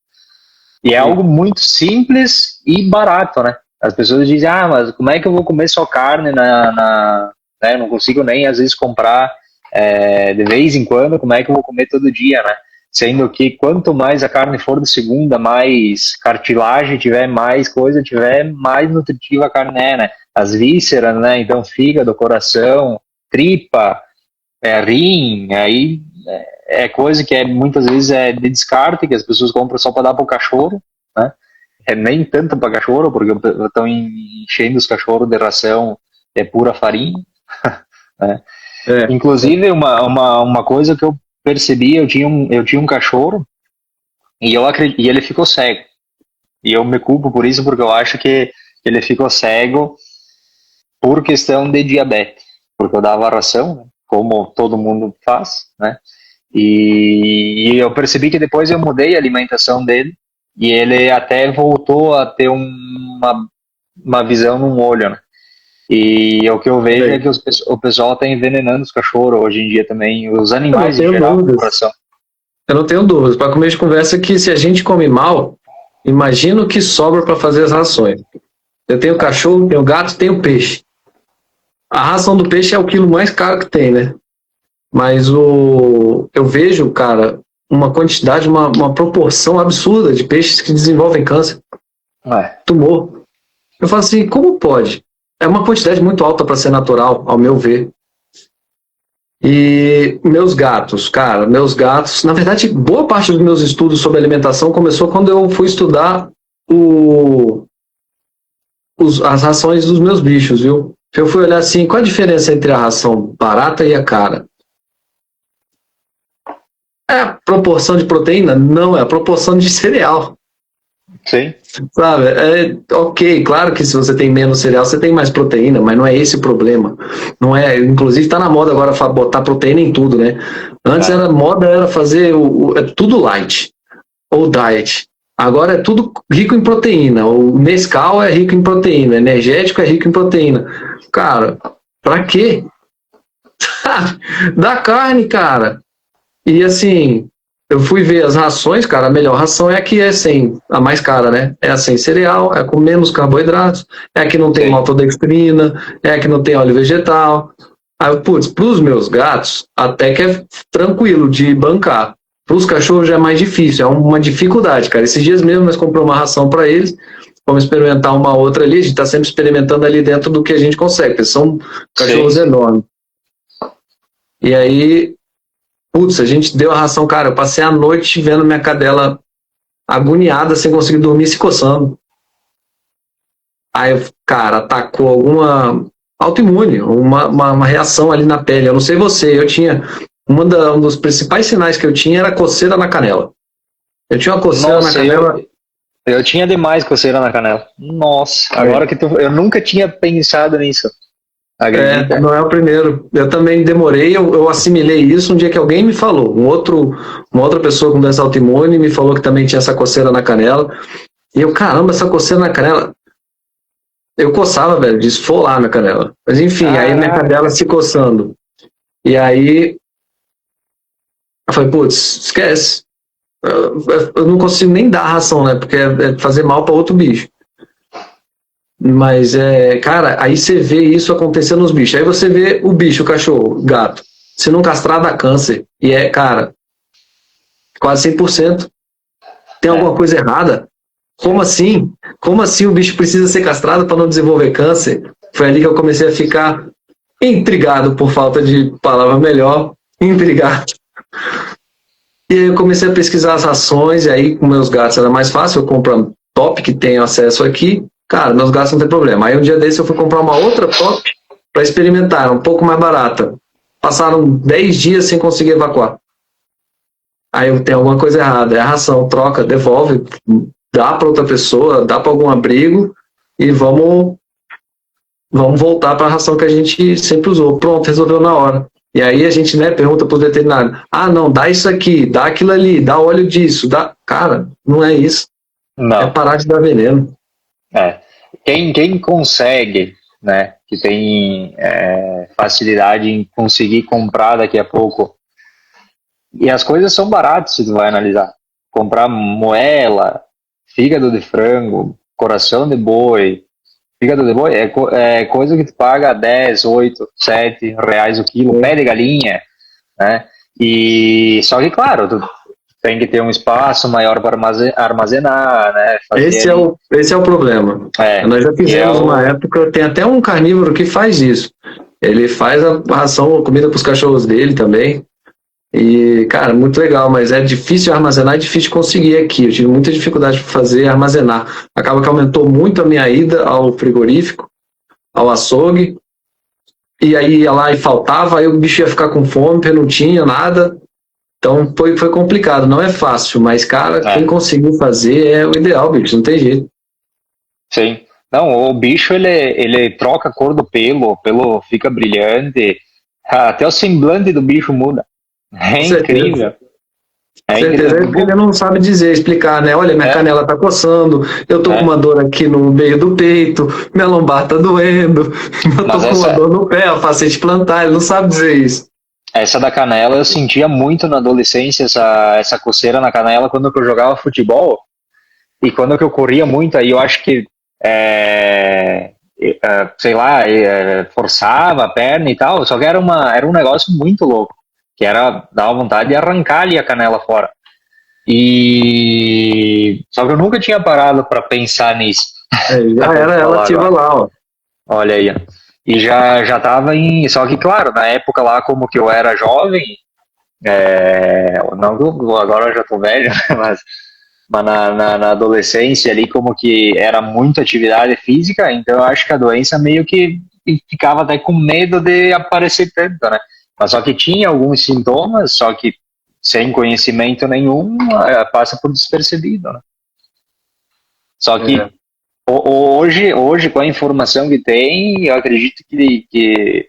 E é algo muito simples e barato, né? As pessoas dizem, mas como é que eu vou comer só carne né? Eu não consigo nem, às vezes, comprar de vez em quando, como é que eu vou comer todo dia, né? Sendo que quanto mais a carne for de segunda, mais cartilagem tiver, mais coisa tiver, mais nutritiva a carne é, né? As vísceras, né? Então, fígado, coração, tripa, rim, aí é coisa que muitas vezes é de descarte, que as pessoas compram só para dar para o cachorro, né? É nem tanto para cachorro, porque estão enchendo os cachorros de ração, é pura farinha, né? Inclusive, uma coisa que eu percebi, eu tinha um cachorro e ele ficou cego. E eu me culpo por isso, porque eu acho que ele ficou cego por questão de diabetes, porque eu dava ração, né, como todo mundo faz, né? E eu percebi que depois eu mudei a alimentação dele e ele até voltou a ter uma visão num olho, né? E o que eu vejo é que o pessoal está envenenando os cachorros hoje em dia também, os animais em geral, com ração. Eu não tenho dúvidas. Para comer de conversa que se a gente come mal, imagina o que sobra para fazer as rações. Eu tenho cachorro, tenho gato, tenho peixe. A ração do peixe é o quilo mais caro que tem, né? Mas eu vejo, cara, uma quantidade, uma proporção absurda de peixes que desenvolvem câncer, tumor. Eu falo assim, como pode? É uma quantidade muito alta para ser natural, ao meu ver. E meus gatos, na verdade, boa parte dos meus estudos sobre alimentação começou quando eu fui estudar as rações dos meus bichos, viu? Eu fui olhar assim, qual a diferença entre a ração barata e a cara? É a proporção de proteína? Não, é a proporção de cereal. Sim. Sabe, ok, claro que se você tem menos cereal, você tem mais proteína, mas não é esse o problema. Não é, inclusive tá na moda agora botar proteína em tudo, né? Antes moda era fazer tudo light, ou diet. Agora é tudo rico em proteína. O Nescau é rico em proteína, o energético é rico em proteína. Cara, pra quê? Dá carne, cara. E assim, eu fui ver as rações, cara, a melhor ração é a que é sem, a mais cara, né? É a sem cereal, é com menos carboidratos, é a que não tem maltodextrina, é a que não tem óleo vegetal. Aí, putz, pros meus gatos, até que é tranquilo de bancar. Pros cachorros já é mais difícil, é uma dificuldade, cara. Esses dias mesmo nós compramos uma ração para eles, vamos experimentar uma outra ali, a gente tá sempre experimentando ali dentro do que a gente consegue, porque são cachorros enormes. E aí, putz, a gente deu a ração, cara, eu passei a noite vendo minha cadela agoniada, sem conseguir dormir, se coçando. Aí, cara, atacou alguma autoimune, uma reação ali na pele. Eu não sei você, eu tinha... Um dos principais sinais que eu tinha era coceira na canela. Eu tinha uma coceira na canela... Eu tinha demais coceira na canela. Nossa, agora que eu nunca tinha pensado nisso. Não é o primeiro. Eu também demorei, eu assimilei isso um dia que alguém me falou. Uma outra pessoa com doença autoimune me falou que também tinha essa coceira na canela. E eu, caramba, essa coceira na canela. Eu coçava, velho, de esfolar minha canela. Mas enfim, aí minha cadela se coçando. E aí eu falei, putz, esquece. Eu não consigo nem dar ração, né? Porque é fazer mal para outro bicho. Mas, cara, aí você vê isso acontecendo nos bichos. Aí você vê o bicho, o cachorro, o gato. Se não castrar, dá câncer. E cara, quase 100%. Tem alguma coisa errada? Como assim? Como assim o bicho precisa ser castrado para não desenvolver câncer? Foi ali que eu comecei a ficar intrigado, por falta de palavra melhor. Intrigado. E aí eu comecei a pesquisar as rações, e aí com meus gatos era mais fácil, eu compro a top, que tenho acesso aqui. Cara, meus gastos não tem problema. Aí um dia desse eu fui comprar uma outra top para experimentar, um pouco mais barata. Passaram 10 dias sem conseguir evacuar. Aí eu tenho alguma coisa errada. É a ração, troca, devolve, dá para outra pessoa, dá para algum abrigo e vamos voltar para a ração que a gente sempre usou. Pronto, resolveu na hora. E aí a gente, né, pergunta para o veterinário, não, dá isso aqui, dá aquilo ali, dá óleo disso, dá... Cara, não é isso. Não. É parar de dar veneno. Quem consegue, né, que tem facilidade em conseguir comprar daqui a pouco, e as coisas são baratas se tu vai analisar, comprar moela, fígado de frango, coração de boi, fígado de boi é coisa que tu paga 10, 8, 7 reais o quilo, pé de galinha, né, e só que claro, tu tem que ter um espaço maior para armazenar, né? Esse é o problema. Nós já fizemos uma época, tem até um carnívoro que faz isso. Ele faz a ração, a comida para os cachorros dele também. E, cara, muito legal, mas é difícil armazenar, é difícil conseguir aqui. Eu tive muita dificuldade para fazer armazenar. Acaba que aumentou muito a minha ida ao frigorífico, ao açougue, e aí ia lá e faltava, aí o bicho ia ficar com fome, porque não tinha nada. Então foi complicado, não é fácil, mas, cara, quem conseguiu fazer é o ideal, bicho, não tem jeito. Sim. Não, o bicho ele troca a cor do pelo, o pelo fica brilhante, até o semblante do bicho muda. É Com certeza. incrível. É Certeza, é porque ele incrível. não sabe dizer, explicar, né? Olha, minha É, canela tá coçando, eu tô com é. uma dor aqui no meio do peito, minha lombar tá doendo, eu tô Mas com uma dor no pé, a facete plantar, ele não sabe dizer isso. essa da canela eu sentia muito na adolescência, essa coceira na canela quando eu jogava futebol e quando eu corria muito, aí eu acho que, sei lá, forçava a perna e tal, só que era um negócio muito louco, que dava vontade de arrancar ali a canela fora. E só que eu nunca tinha parado para pensar nisso. É, já Até era tu ela falar ativa agora. lá, ó. Olha aí. Ó. E já tava em. Só que, claro, na época lá, como que eu era jovem, não que agora eu já tô velho, mas na adolescência ali, como que era muita atividade física, então eu acho que a doença meio que ficava até com medo de aparecer tanto, né? Mas só que tinha alguns sintomas, só que sem conhecimento nenhum, passa por despercebido, né? Só É, que hoje, com a informação que tem, eu acredito que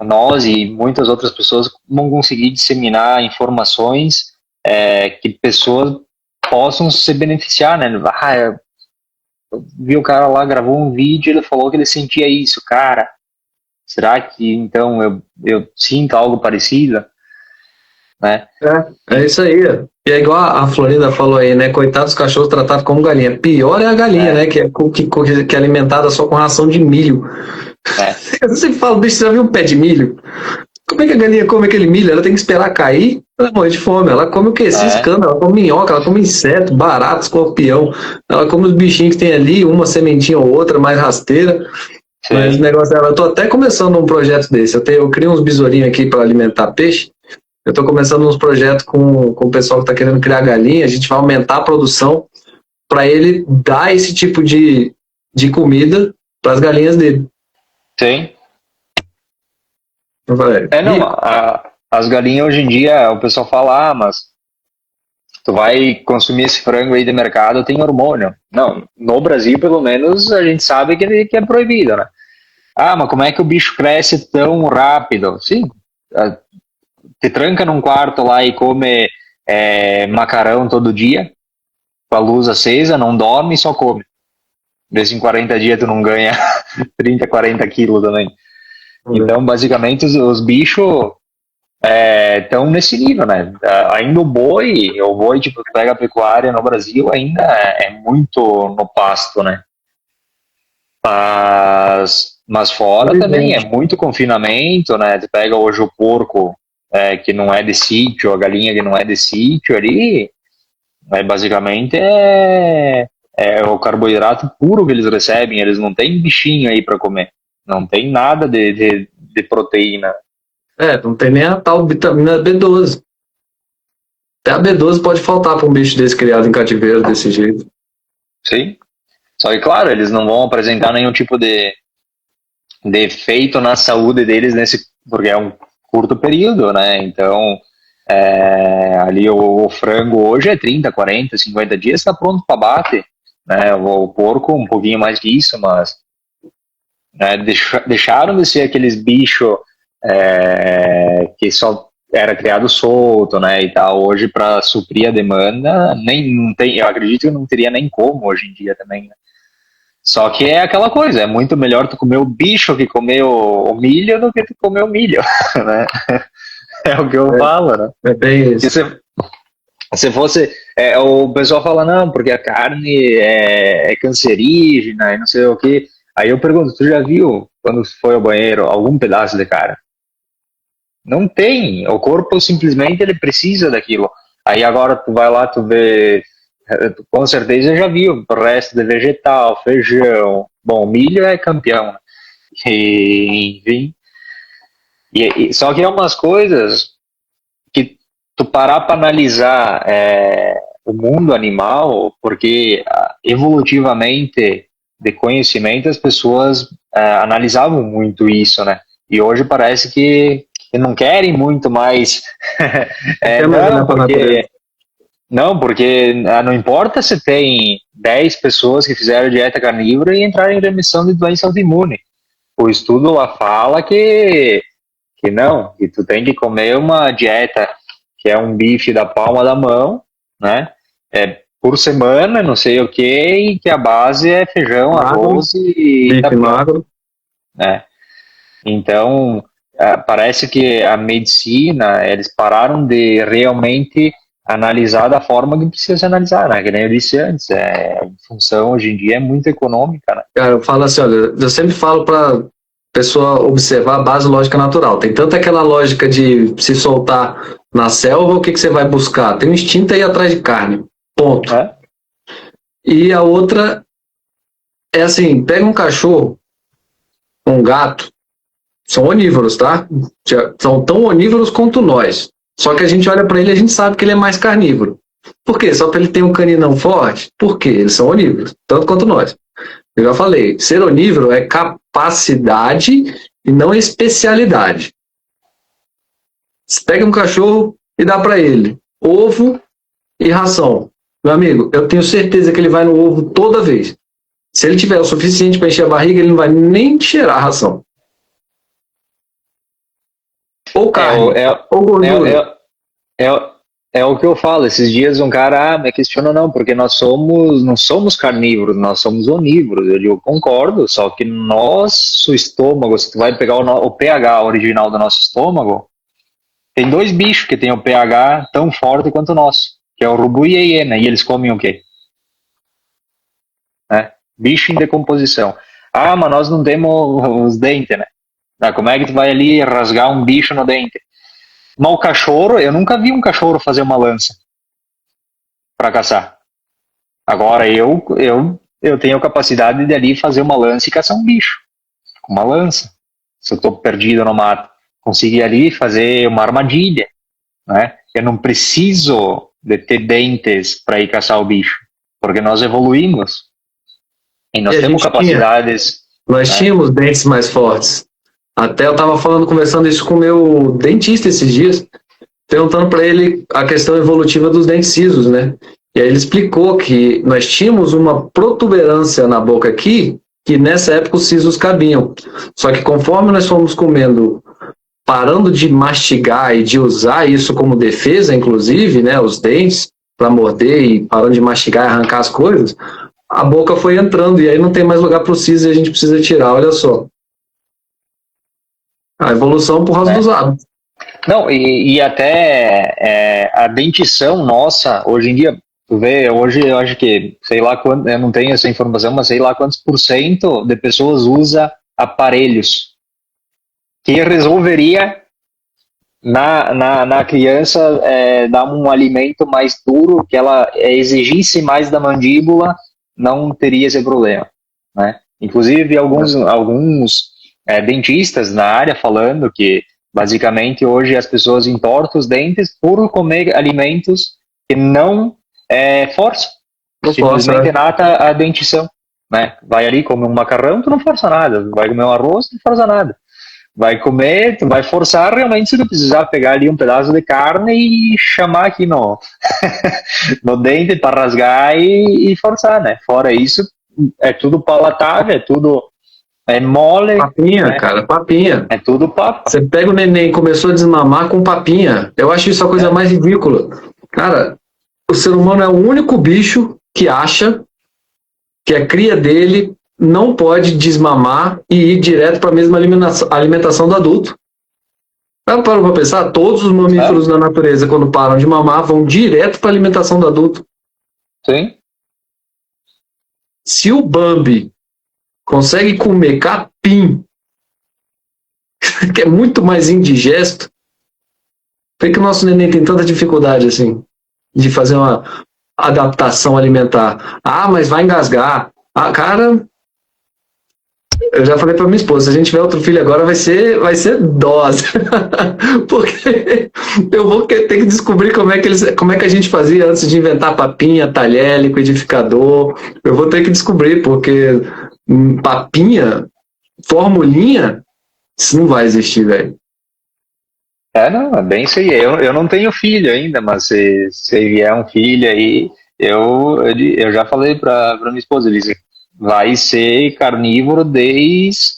nós e muitas outras pessoas vão conseguir disseminar informações que pessoas possam se beneficiar, né? Eu vi o cara lá, gravou um vídeo, ele falou que ele sentia isso, cara. Será que então eu sinto algo parecido, né? é isso aí. E é igual a Florinda falou aí, né? Coitados dos cachorros tratados como galinha. Pior é a galinha, É, né? Que é alimentada só com ração de milho. é, Você fala, bicho, você já viu um pé de milho? Como é que a galinha come aquele milho? Ela tem que esperar cair, ela morre de fome. Ela come o quê? é, Ciscando, ela come minhoca, ela come inseto, barato, escorpião. Ela come os bichinhos que tem ali, uma sementinha ou outra, mais rasteira. Mas o sim, negócio dela, eu tô até começando um projeto desse. Eu crio uns besourinhos aqui para alimentar peixe. Eu tô começando uns projetos com o pessoal que tá querendo criar galinha. A gente vai aumentar a produção para ele dar esse tipo de comida para as galinhas dele. sim. Eu falei, Não, rico. as galinhas hoje em dia, o pessoal fala, mas tu vai consumir esse frango aí de mercado, tem hormônio. Não, no Brasil, pelo menos, a gente sabe que é proibido, né? Ah, mas como é que o bicho cresce tão rápido? Sim, te tranca num quarto lá e come macarrão todo dia, com a luz acesa, não dorme e só come. Vê se em 40 dias tu não ganha 30, 40 quilos também. Então, basicamente, os bichos estão nesse nível, né? Ainda o boi, tipo, pega a pecuária no Brasil, ainda é muito no pasto, né? Mas fora também é Infelizmente. muito confinamento, né? Tu pega hoje o porco que não é de sítio, a galinha que não é de sítio ali, basicamente é o carboidrato puro que eles recebem, eles não têm bichinho aí para comer, não tem nada de proteína. Não tem nem a tal vitamina B12. Até a B12 pode faltar para um bicho desse criado em cativeiro desse jeito. Sim. Só que, claro, eles não vão apresentar nenhum tipo de efeito na saúde deles porque é um curto período, né? Então, ali o frango hoje é 30, 40, 50 dias, está pronto para bate, né? O porco um pouquinho mais disso, mas né, deixaram de ser aqueles bichos que só era criado solto, né, e tal. Hoje, para suprir a demanda, nem não tem, eu acredito que não teria nem como hoje em dia também, né? Só que é aquela coisa, é muito melhor tu comer o bicho que comer o milho do que tu comer o milho, né? É o que eu falo, né? É bem Porque isso. se fosse. O pessoal fala, não, porque a carne é cancerígena e não sei o quê. Aí eu pergunto, tu já viu, quando foi ao banheiro, algum pedaço de carne? Não tem. O corpo simplesmente ele precisa daquilo. Aí agora tu vai lá, tu vê. Com certeza já viu o resto de vegetal, feijão. Bom, milho é campeão, né? Enfim. Só que é umas coisas que tu parar para analisar o mundo animal, porque evolutivamente de conhecimento as pessoas analisavam muito isso, né? E hoje parece que não querem muito mais. Porque não importa se tem 10 pessoas que fizeram dieta carnívora e entraram em remissão de doença autoimune. O estudo lá fala que não, que tu tem que comer uma dieta que é um bife da palma da mão, né? Por semana, não sei o que, e que a base é feijão, arroz e bife magro. Então, parece que a medicina, eles pararam de realmente analisar da forma que precisa se analisar, né? Que nem eu disse antes, a função hoje em dia é muito econômica, né? Cara, eu falo assim, olha, eu sempre falo para pessoa observar a base lógica natural. Tem tanto aquela lógica de se soltar na selva, o que você vai buscar? Tem um instinto aí atrás de carne, ponto. E a outra é assim, pega um cachorro, um gato, são onívoros, tá? São tão onívoros quanto nós. Só que a gente olha para ele e a gente sabe que ele é mais carnívoro. Por quê? Só para ele ter um caninão forte? Por quê? Eles são onívoros, tanto quanto nós. Eu já falei, ser onívoro é capacidade e não especialidade. Você pega um cachorro e dá para ele ovo e ração. Meu amigo, eu tenho certeza que ele vai no ovo toda vez. Se ele tiver o suficiente para encher a barriga, ele não vai nem cheirar a ração. Ou carne, ou gordura. É o que eu falo. Esses dias um cara me questiona, não, porque não somos carnívoros, nós somos onívoros. Eu digo, concordo, só que nosso estômago, se tu vai pegar o pH original do nosso estômago, tem 2 bichos que tem o pH tão forte quanto o nosso, que é o urubu e a hiena, e eles comem o quê? Bicho em decomposição. Mas nós não temos os dentes, né? Como é que tu vai ali rasgar um bicho no dente? Mas o cachorro, eu nunca vi um cachorro fazer uma lança para caçar. Agora eu tenho capacidade de ali fazer uma lança e caçar um bicho com uma lança. Se eu estou perdido no mato, conseguir ali fazer uma armadilha, né? Eu não preciso de ter dentes para ir caçar o bicho, porque nós evoluímos e nós temos capacidades. Nós tínhamos dentes mais fortes. Até eu estava conversando isso com o meu dentista esses dias, perguntando para ele a questão evolutiva dos dentes cisos, né? E aí ele explicou que nós tínhamos uma protuberância na boca aqui, que nessa época os sisos cabiam. Só que conforme nós fomos comendo, parando de mastigar e de usar isso como defesa, inclusive, né, os dentes, para morder e parando de mastigar e arrancar as coisas, a boca foi entrando e aí não tem mais lugar para o siso e a gente precisa tirar, olha só. A evolução por causa dos hábitos. Não, e até a dentição nossa, hoje em dia, tu vê, hoje eu acho que, sei lá quanto, eu não tenho essa informação, mas sei lá quantos % de pessoas usa aparelhos que resolveria na criança dar um alimento mais duro, que ela exigisse mais da mandíbula, não teria esse problema, né? Inclusive alguns dentistas na área falando que basicamente hoje as pessoas entortam os dentes por comer alimentos que não forçam, simplesmente nata a dentição, né? Vai ali comer um macarrão, tu não força nada, vai comer um arroz, tu não força nada, vai comer, tu vai forçar realmente se tu precisar pegar ali um pedaço de carne e chamar aqui no dente para rasgar e forçar, né? Fora isso, é tudo palatável, é tudo mole. Papinha, né? Cara, papinha. É tudo papo. Você pega o neném e começou a desmamar com papinha. Eu acho isso a coisa mais ridícula. Cara, o ser humano é o único bicho que acha que a cria dele não pode desmamar e ir direto para a mesma alimentação do adulto. Parou para pensar? Todos os mamíferos da natureza, quando param de mamar, vão direto para a alimentação do adulto. Sim. Se o Bambi consegue comer capim, que é muito mais indigesto, por que o nosso neném tem tanta dificuldade assim de fazer uma adaptação alimentar? Mas vai engasgar. Cara, Eu já falei pra minha esposa, se a gente tiver outro filho agora, vai ser dose. Porque eu vou ter que descobrir como é que a gente fazia antes de inventar papinha, talher, liquidificador. Eu vou ter que descobrir, porque papinha, formulinha, isso não vai existir, velho. Não, é bem isso aí. Eu não tenho filho ainda, mas se vier um filho aí, eu já falei pra minha esposa, ele disse, vai ser carnívoro desde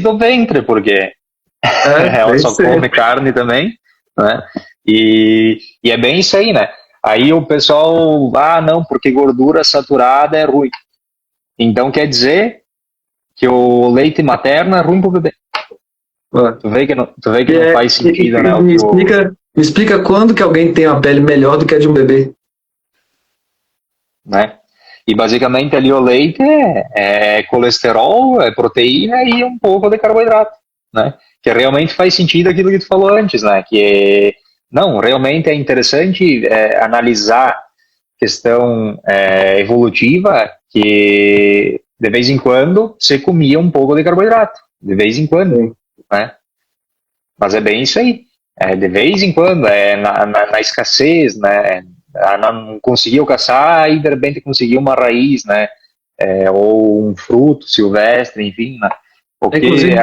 o ventre, porque ela Tem que só ser. come carne também, né? E é bem isso aí, né? Aí o pessoal, não, porque gordura saturada é ruim. Então quer dizer que o leite materno é ruim pro bebê. Ó. Tu vê que não faz sentido, né? Me explica quando que alguém tem uma pele melhor do que a de um bebê. Né? E basicamente ali o leite é colesterol, é proteína e um pouco de carboidrato, né? Que realmente faz sentido aquilo que tu falou antes, né? Não, realmente é interessante analisar questão evolutiva que de vez em quando você comia um pouco de carboidrato, de vez em quando, Sim. né? Mas é bem isso aí. De vez em quando, na escassez, né? Não conseguiu caçar e de repente conseguiu uma raiz, né? Ou um fruto silvestre, enfim, né? Porque Inclusive,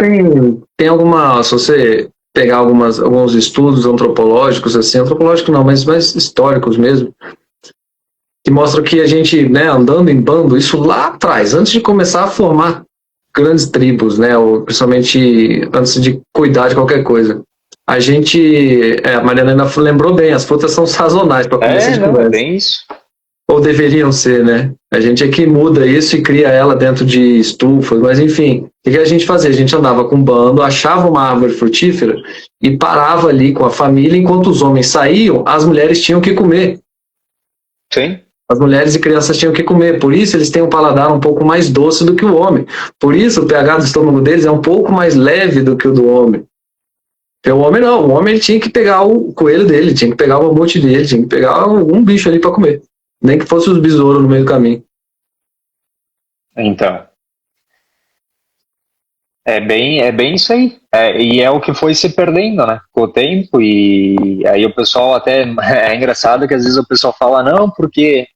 tem alguma. Se você pegar alguns estudos antropológicos, assim, antropológicos não, mas mais históricos mesmo, que mostram que a gente, né, andando em bando, isso lá atrás, antes de começar a formar grandes tribos, né, ou principalmente antes de cuidar de qualquer coisa. A gente, a Mariana ainda lembrou bem, as frutas são sazonais para começo de não, é conversa. bem isso. Ou deveriam ser, né? A gente é que muda isso e cria ela dentro de estufas, mas enfim, o que a gente fazia? A gente andava com um bando, achava uma árvore frutífera e parava ali com a família, enquanto os homens saíam, as mulheres tinham que comer. Sim. As mulheres e crianças tinham que comer, por isso eles têm um paladar um pouco mais doce do que o homem. Por isso o pH do estômago deles é um pouco mais leve do que o do homem. Porque o homem não, o homem ele tinha que pegar o coelho dele, tinha que pegar o mamute dele, tinha que pegar um bicho ali para comer. Nem que fosse os besouros no meio do caminho. Então, é bem isso aí. E é o que foi se perdendo, né? Com o tempo, e aí o pessoal até. É engraçado que às vezes o pessoal fala, não, porque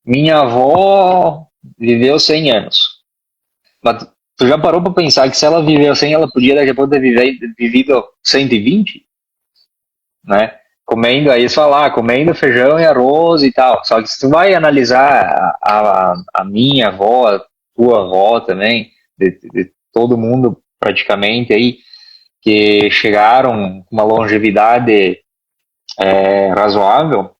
minha avó viveu 100 anos. Mas tu já parou para pensar que se ela viveu 100, ela podia daqui a pouco ter vivido 120, né? Comendo, aí você fala, comendo feijão e arroz e tal. Só que se tu vai analisar a minha avó, a tua avó também, de todo mundo praticamente aí, que chegaram com uma longevidade razoável,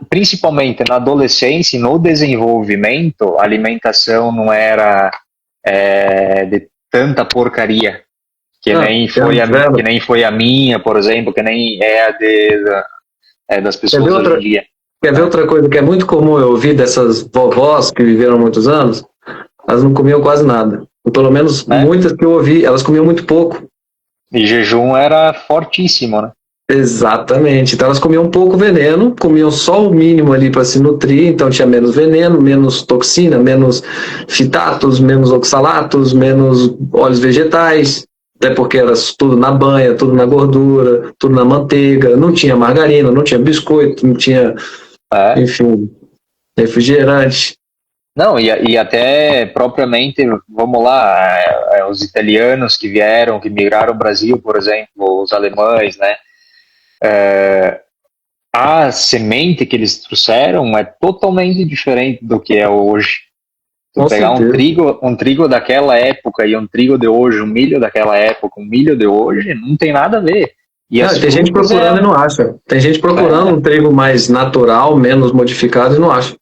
principalmente na adolescência e no desenvolvimento, a alimentação não era de tanta porcaria que nem foi a minha, por exemplo, que nem é das pessoas hoje em dia. Quer ver outra coisa que é muito comum eu ouvir dessas vovós que viveram muitos anos? Elas não comiam quase nada. Ou pelo menos muitas que eu ouvi, elas comiam muito pouco. E jejum era fortíssimo, né? Exatamente. Então elas comiam pouco veneno, comiam só o mínimo ali para se nutrir, então tinha menos veneno, menos toxina, menos fitatos, menos oxalatos, menos óleos vegetais, até porque era tudo na banha, tudo na gordura, tudo na manteiga, não tinha margarina, não tinha biscoito, não tinha, enfim, refrigerante. Não, e até propriamente, vamos lá, os italianos que vieram, que migraram ao Brasil, por exemplo, os alemães, né? A semente que eles trouxeram é totalmente diferente do que é hoje. Tu pegar um trigo daquela época e um trigo de hoje, um milho daquela época, um milho de hoje, não tem nada a ver. Tem gente procurando e não acha. Tem gente procurando um trigo mais natural, menos modificado e não acha.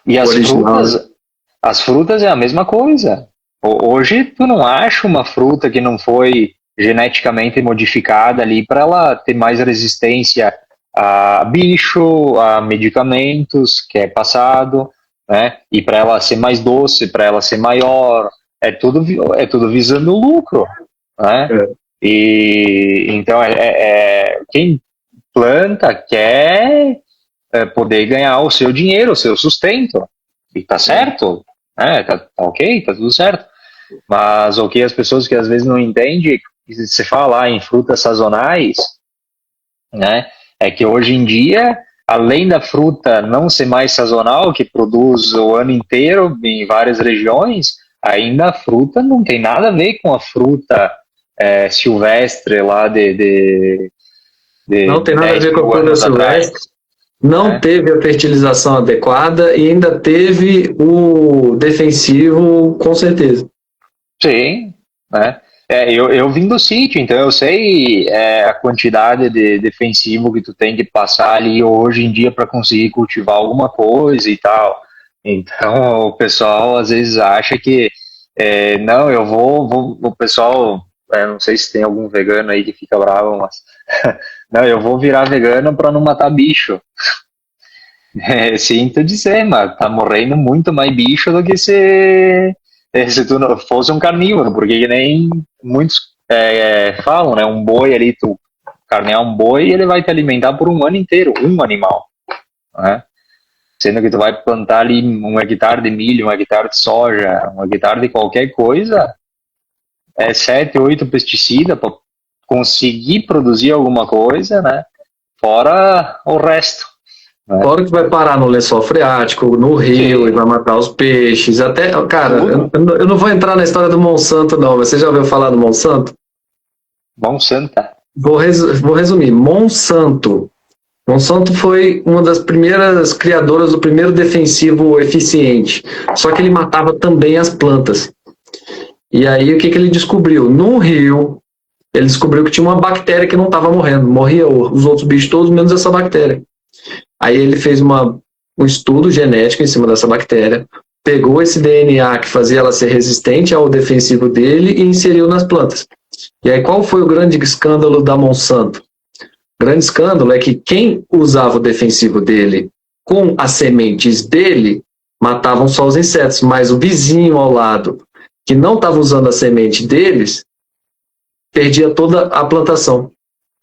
E as frutas é a mesma coisa. Hoje tu não acha uma fruta que não foi geneticamente modificada ali para ela ter mais resistência a bicho, a medicamentos que é passado, né? E para ela ser mais doce, para ela ser maior, é tudo visando o lucro, né? E então quem planta quer poder ganhar o seu dinheiro, o seu sustento, e tá certo, Tá ok, tá tudo certo. Mas o que as pessoas que às vezes não entendem, se fala em frutas sazonais, né, é que hoje em dia, além da fruta não ser mais sazonal, que produz o ano inteiro em várias regiões, ainda a fruta não tem nada a ver com a fruta silvestre lá Não tem nada a 10 ver com a mil fruta anos atrás. silvestre, não teve a fertilização adequada e ainda teve o defensivo, com certeza. Sim, né? Eu vim do sítio, então eu sei a quantidade de defensivo que tu tem que passar ali hoje em dia para conseguir cultivar alguma coisa e tal. Então o pessoal às vezes acha que não, o pessoal, não sei se tem algum vegano aí que fica bravo, mas não, eu vou virar vegano para não matar bicho. Sinto dizer, mas tá morrendo muito mais bicho do que se tu não fosse um carnívoro, porque que nem muitos falam, né? Um boi ali, tu carnear um boi, ele vai te alimentar por um ano inteiro, um animal, né? Sendo que tu vai plantar ali 1 hectare de milho, 1 hectare de soja, 1 hectare de qualquer coisa, 7, 8 pesticidas para conseguir produzir alguma coisa, né? Fora o resto. Fora que vai parar no lençol freático, no rio, Sim. E vai matar os peixes. Até, cara, Tudo. eu não vou entrar na história do Monsanto, não, mas você já ouviu falar do Monsanto? Monsanto. Vou resumir. Monsanto foi uma das primeiras criadoras do primeiro defensivo eficiente, só que ele matava também as plantas. E aí o que ele descobriu? No rio, ele descobriu que tinha uma bactéria que não estava morrendo, morria os outros bichos todos, menos essa bactéria. Aí ele fez um estudo genético em cima dessa bactéria, pegou esse DNA que fazia ela ser resistente ao defensivo dele e inseriu nas plantas. E aí qual foi o grande escândalo da Monsanto? O grande escândalo é que quem usava o defensivo dele com as sementes dele matavam só os insetos, mas o vizinho ao lado, que não estava usando a semente deles, perdia toda a plantação,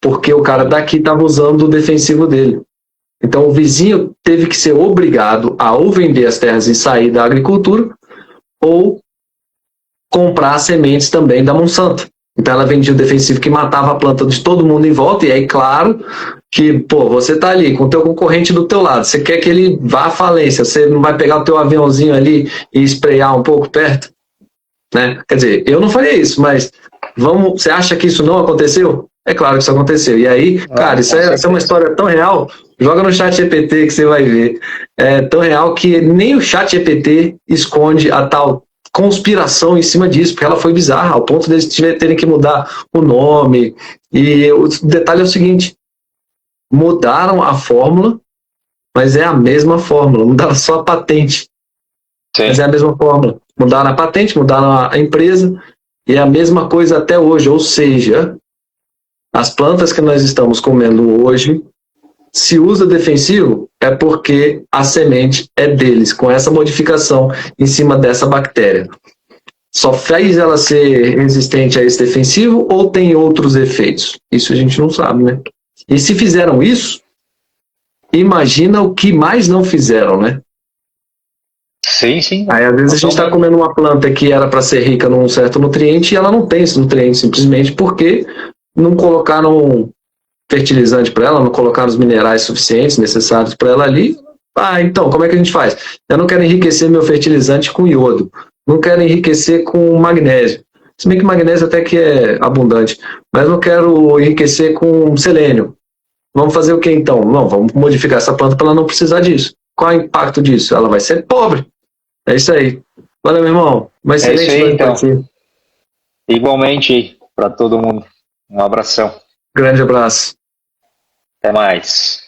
porque o cara daqui estava usando o defensivo dele. Então o vizinho teve que ser obrigado a ou vender as terras e sair da agricultura, ou comprar sementes também da Monsanto. Então ela vendia o defensivo que matava a planta de todo mundo em volta, e aí, claro, que, você tá ali com o teu concorrente do teu lado, você quer que ele vá à falência, você não vai pegar o teu aviãozinho ali e esprear um pouco perto? Né? Quer dizer, eu não faria isso, mas você acha que isso não aconteceu? É claro que isso aconteceu. E aí, cara, isso é uma história tão real, joga no chat GPT que você vai ver. É tão real que nem o chat GPT esconde a tal conspiração em cima disso, porque ela foi bizarra, ao ponto deles terem que mudar o nome. E o detalhe é o seguinte, mudaram a fórmula, mas é a mesma fórmula, mudaram só a patente. Sim. Mas é a mesma fórmula. Mudaram a patente, mudaram a empresa, e é a mesma coisa até hoje. Ou seja, as plantas que nós estamos comendo hoje, se usa defensivo, é porque a semente é deles, com essa modificação em cima dessa bactéria. Só fez ela ser resistente a esse defensivo ou tem outros efeitos? Isso a gente não sabe, né? E se fizeram isso, imagina o que mais não fizeram, né? Sim, sim. Aí às vezes a gente está comendo uma planta que era para ser rica num certo nutriente e ela não tem esse nutriente simplesmente porque não colocaram fertilizante para ela, não colocaram os minerais suficientes necessários para ela ali. Então, como é que a gente faz? Eu não quero enriquecer meu fertilizante com iodo, não quero enriquecer com magnésio. Se bem que magnésio até que é abundante, mas não quero enriquecer com selênio. Vamos fazer o que então? Não, vamos modificar essa planta para ela não precisar disso. Qual é o impacto disso? Ela vai ser pobre. É isso aí. Valeu, meu irmão. Uma excelente noite para ti. Igualmente para todo mundo. Um abração. Grande abraço. Até mais.